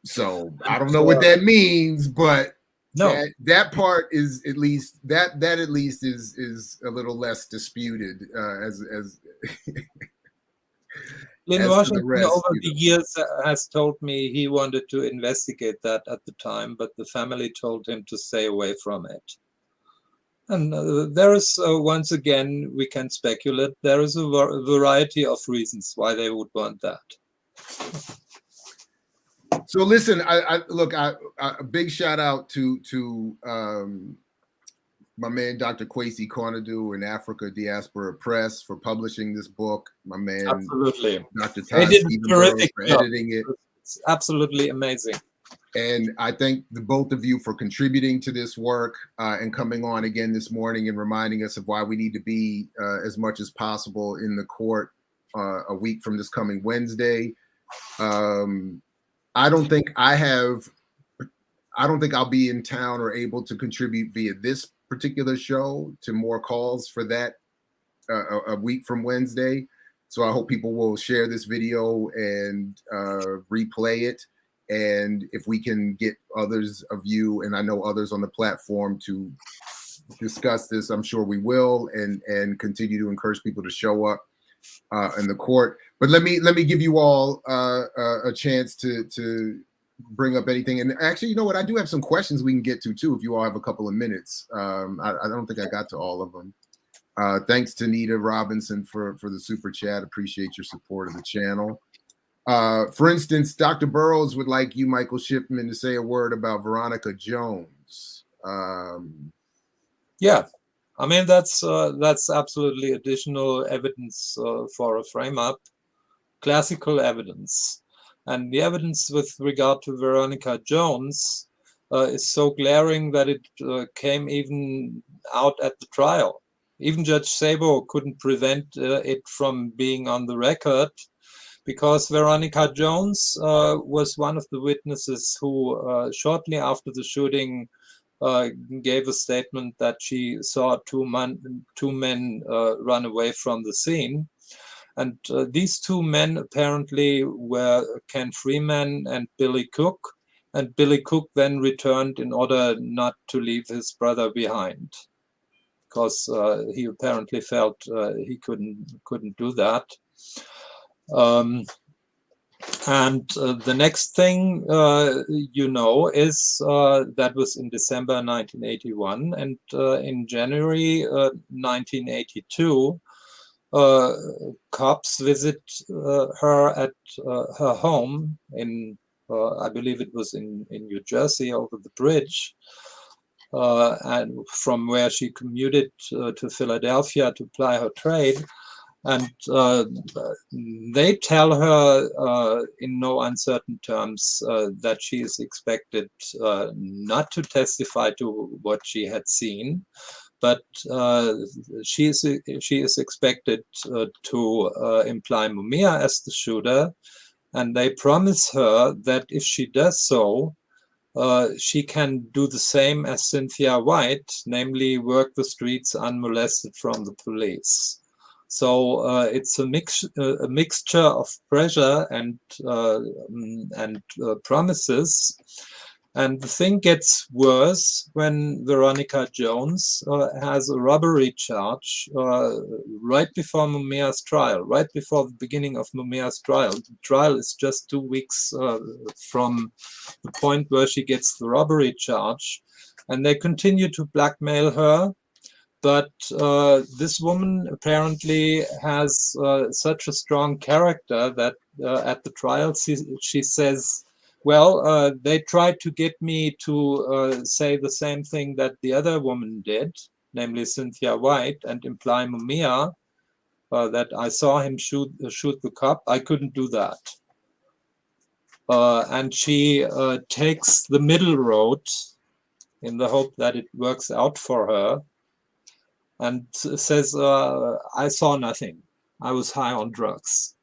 So I don't know what that means, but no, that part is at least that at least is a little less disputed as Lynn as Washington the rest, over the years has told me he wanted to investigate that at the time, but the family told him to stay away from it. And there is, once again, we can speculate, there is a variety of reasons why they would want that. So listen, look, a big shout out to my man, Dr. Kwesi Cornadu in Africa Diaspora Press for publishing this book. My man, absolutely, Dr. Todd Stephenberg for editing it. It's absolutely amazing. And I thank the both of you for contributing to this work and coming on again this morning and reminding us of why we need to be as much as possible in the court a week from this coming Wednesday. I don't think I'll be in town or able to contribute via this particular show to more calls for that a week from Wednesday. So I hope people will share this video and replay it. And if we can get others of you, and I know others on the platform, to discuss this, I'm sure we will, and continue to encourage people to show up in the court. But let me give you all a chance to bring up anything. And actually, you know what? I do have some questions we can get to too, if you all have a couple of minutes. I don't think I got to all of them. Thanks to Nita Robinson for the super chat. Appreciate your support of the channel. For instance, Dr. Burroughs would like you, Michael Schiffmann, to say a word about Veronica Jones. Yeah, I mean, that's absolutely additional evidence for a frame-up, classical evidence. And the evidence with regard to Veronica Jones is so glaring that it came even out at the trial. Even Judge Sabo couldn't prevent it from being on the record, because Veronica Jones was one of the witnesses who, shortly after the shooting, gave a statement that she saw two men run away from the scene. And these two men apparently were Ken Freeman and Billy Cook. And Billy Cook then returned in order not to leave his brother behind, because he apparently felt he couldn't do that. And the next thing is that was in December 1981, and in January 1982, cops visit her at her home in, I believe it was in New Jersey, over the bridge, and from where she commuted to Philadelphia to ply her trade. And they tell her in no uncertain terms that she is expected not to testify to what she had seen, but she is expected to imply Mumia as the shooter, and they promise her that if she does so, she can do the same as Cynthia White, namely work the streets unmolested from the police. So it's a mixture of pressure and promises. And the thing gets worse when Veronica Jones has a robbery charge right before Mumia's trial, right before the beginning of Mumia's trial. The trial is just 2 weeks from the point where she gets the robbery charge, and they continue to blackmail her. But this woman apparently has such a strong character that at the trial she says, well, they tried to get me to say the same thing that the other woman did, namely Cynthia White, and imply Mumia, that I saw him shoot the cop. I couldn't do that. And she takes the middle road in the hope that it works out for her, and says, I saw nothing. I was high on drugs.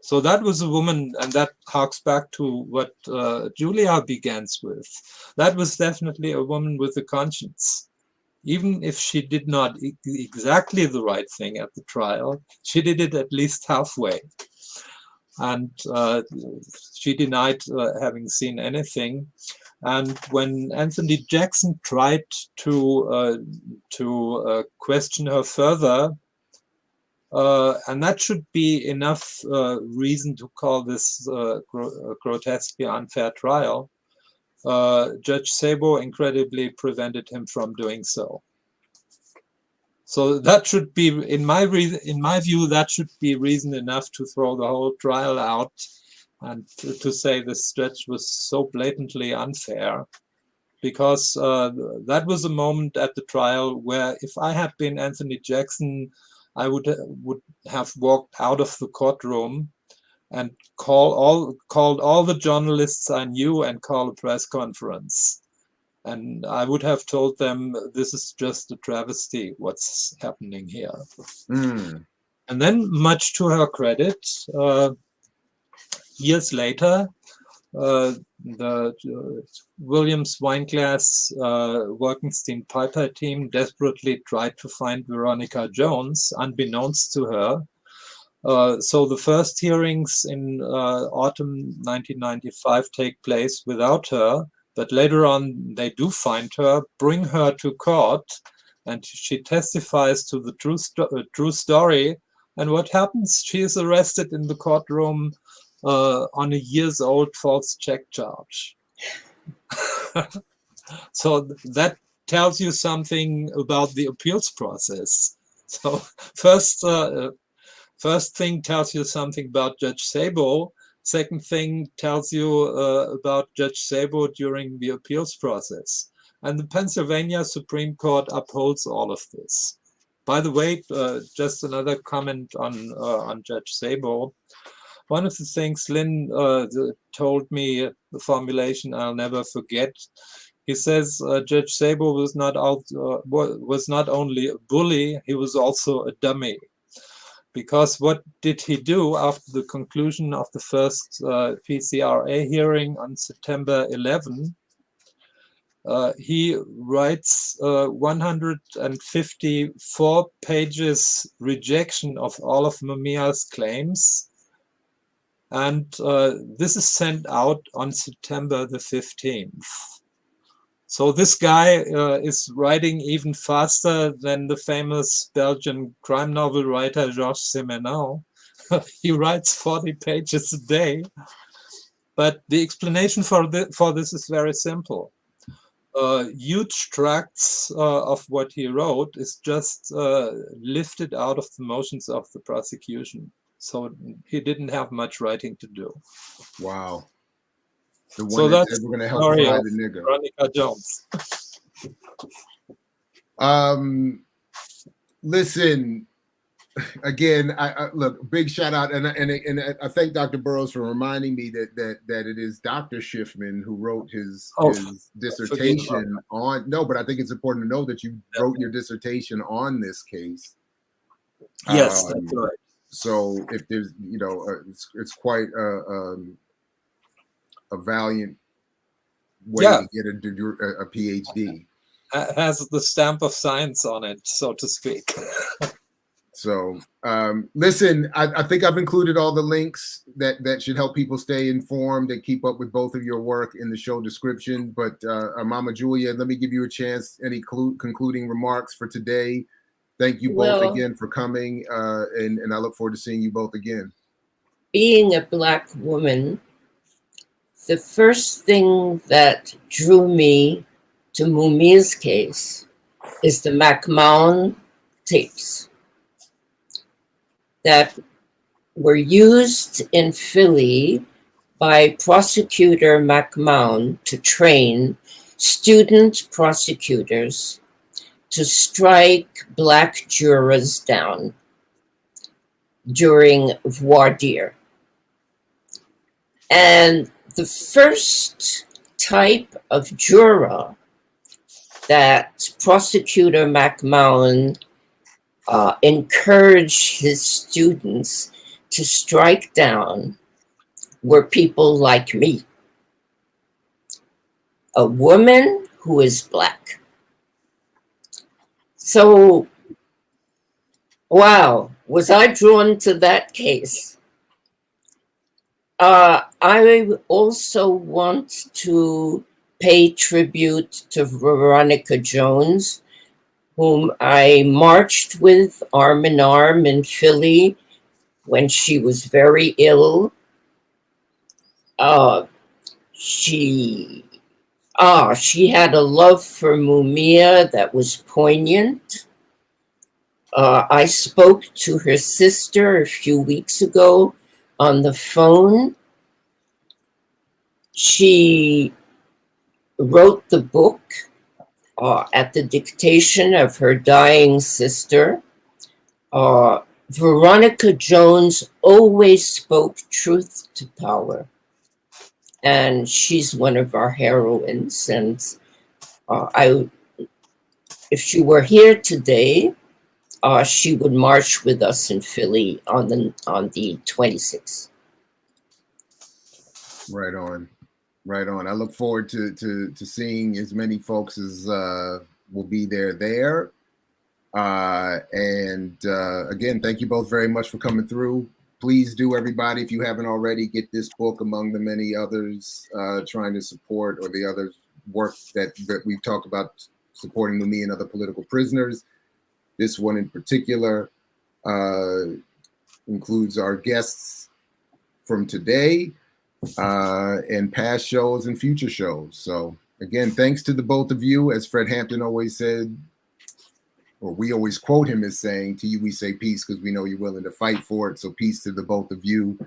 So that was a woman, and that harks back to what Julia begins with. That was definitely a woman with a conscience. Even if she did not exactly the right thing at the trial, she did it at least halfway. And she denied having seen anything. And when Anthony Jackson tried to question her further, and that should be enough reason to call this grotesquely unfair trial, Judge Sabo incredibly prevented him from doing so. So that should be, in my view, that should be reason enough to throw the whole trial out and to say this judge was so blatantly unfair. Because that was a moment at the trial where if I had been Anthony Jackson, I would have walked out of the courtroom and called all the journalists I knew and call a press conference. And I would have told them, this is just a travesty, what's happening here. And then, much to her credit, years later, the Williams Wineglass Wolkenstein Piper team desperately tried to find Veronica Jones, unbeknownst to her. So the first hearings in autumn 1995 take place without her, but later on they do find her, bring her to court, and she testifies to the true story. And what happens? She is arrested in the courtroom on a years-old false check charge. So that tells you something about the appeals process. So first thing tells you something about Judge Sabo. Second thing tells you about Judge Sabo during the appeals process. And the Pennsylvania Supreme Court upholds all of this. By the way, just another comment on Judge Sabo. One of the things Lynn told me, the formulation I'll never forget. He says Judge Sabo was not only a bully, he was also a dummy. Because what did he do after the conclusion of the first PCRA hearing on September 11? He writes 154 pages rejection of all of Mumia's claims. And this is sent out on September the 15th. So this guy is writing even faster than the famous Belgian crime novel writer Georges Simenon. He writes 40 pages a day. But the explanation for this is very simple. Huge tracts of what he wrote is just lifted out of the motions of the prosecution. So he didn't have much writing to do. Wow. The one so that's ever going to help find the nigga. Veronica Jones. Listen, again, I look, big shout out, and I thank Dr. Burrows for reminding me that it is Dr. Schiffmann who wrote his dissertation on. No, but I think it's important to know that you wrote your dissertation on this case. Yes, that's right. So if there's, it's quite a valiant way to get a PhD. Has the stamp of science on it, so to speak. So listen, I think I've included all the links that should help people stay informed and keep up with both of your work in the show description. But Mama Julia, let me give you a chance. Any concluding remarks for today? Thank you both again for coming, and I look forward to seeing you both again. Being a Black woman, the first thing that drew me to Mumia's case is the McMahon tapes that were used in Philly by Prosecutor McMahon to train student prosecutors to strike Black jurors down during voir dire. And the first type of juror that Prosecutor McMahon encouraged his students to strike down were people like me, a woman who is Black. So, wow, was I drawn to that case? I also want to pay tribute to Veronica Jones, whom I marched with arm in arm in Philly when she was very ill. She had a love for Mumia that was poignant. I spoke to her sister a few weeks ago on the phone. She wrote the book at the dictation of her dying sister. Veronica Jones always spoke truth to power. And she's one of our heroines. And if she were here today, she would march with us in Philly on the 26th. Right on. Right on. I look forward to seeing as many folks as will be there. And again, thank you both very much for coming through. Please do, everybody, if you haven't already, get this book among the many others trying to support, or the other work that we've talked about, supporting Mumia and other political prisoners. This one in particular includes our guests from today and past shows and future shows. So again, thanks to the both of you. As Fred Hampton always said, or we always quote him as saying, to you we say peace because we know you're willing to fight for it. So peace to the both of you,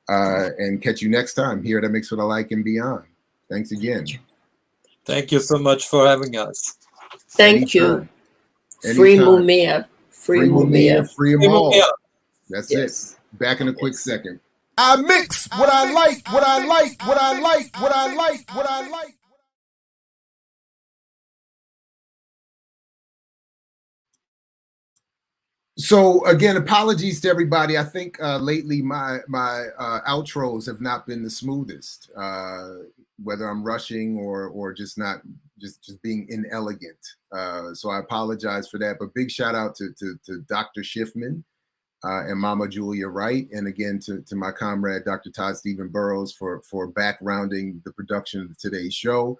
and catch you next time here at Mix What I Like and Beyond. Thanks again. Thank you so much for having us. Thank you. Free Mumia. Free Mumia. Free them all. That's it. Back in a quick second. I mix what I like, what I like, what I like, what I like, what I like. So again, apologies to everybody. I think lately my outros have not been the smoothest, whether I'm rushing or just not just being inelegant. So I apologize for that. But big shout out to Dr. Schiffmann and Mama Julia Wright, and again to my comrade Dr. Todd Stephen Burrows for backgrounding the production of today's show.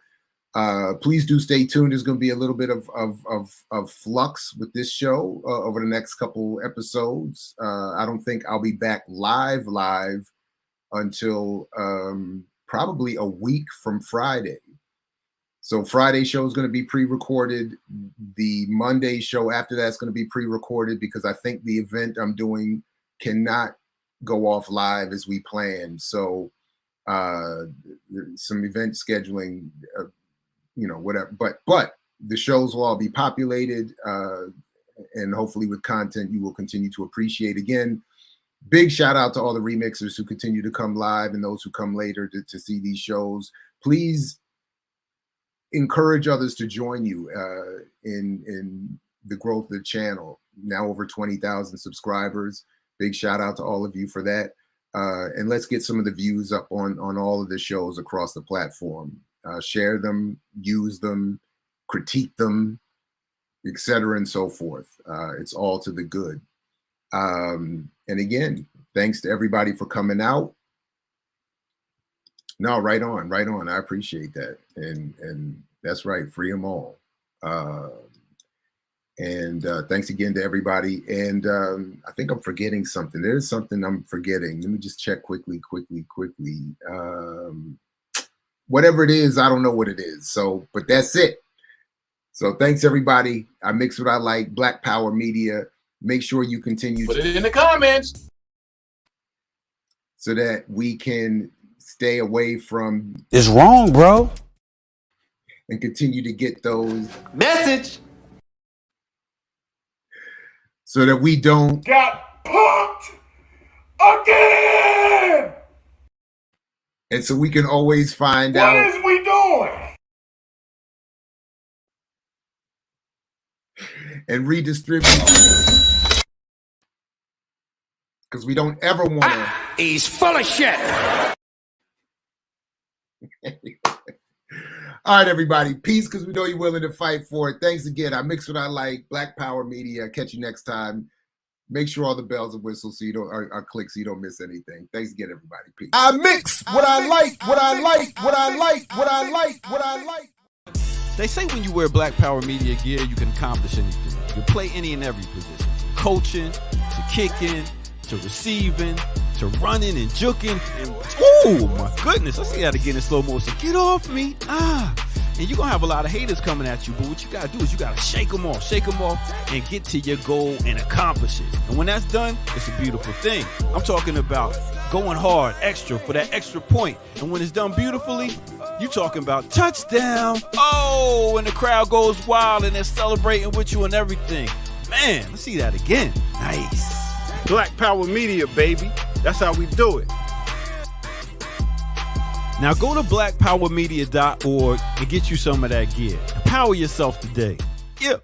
Please do stay tuned. There's going to be a little bit of flux with this show over the next couple episodes. I don't think I'll be back live until probably a week from Friday. So Friday show is going to be pre-recorded. The Monday show after that is going to be pre-recorded because I think the event I'm doing cannot go off live as we planned. So some event scheduling, whatever. But the shows will all be populated and hopefully with content you will continue to appreciate. Again, big shout out to all the remixers who continue to come live and those who come later to see these shows. Please encourage others to join you in the growth of the channel. Now over 20,000 subscribers. Big shout out to all of you for that. And let's get some of the views up on all of the shows across the platform. Share them, use them, critique them, etc. and so forth. It's all to the good. And again, thanks to everybody for coming out. No, right on. I appreciate that. And that's right, free them all. And thanks again to everybody. And I think I'm forgetting something. There's something I'm forgetting. Let me just check quickly. Whatever it is, I don't know what it is. So, but that's it. So thanks everybody. I mix what I like, Black Power Media. Make sure you continue put it in the comments so that we can stay away from it's wrong, bro, and continue to get those message so that we don't got punked again. And so we can always find out what is we doing and redistribute, because we don't ever want to. He's full of shit. All right, everybody. Peace, because we know you're willing to fight for it. Thanks again. I mix what I like. Black Power Media. Catch you next time. Make sure all the bells and whistles so you don't are click so you don't miss anything. Thanks again, everybody. Peace. I mix what I like, what I like, what I like, what I like, what I like. They say when you wear Black Power Media gear, you can accomplish anything. You play any and every position. Coaching, to kicking, to receiving, to running and juking. And oh my goodness, I see that again in slow motion. Get off me. And you're going to have a lot of haters coming at you, but what you got to do is you got to shake them off, and get to your goal and accomplish it. And when that's done, it's a beautiful thing. I'm talking about going hard, extra, for that extra point. And when it's done beautifully, you talking about touchdown. Oh, and the crowd goes wild and they're celebrating with you and everything. Man, let's see that again. Nice. Black Power Media, baby. That's how we do it. Now go to blackpowermedia.org and get you some of that gear. Power yourself today. Yeah.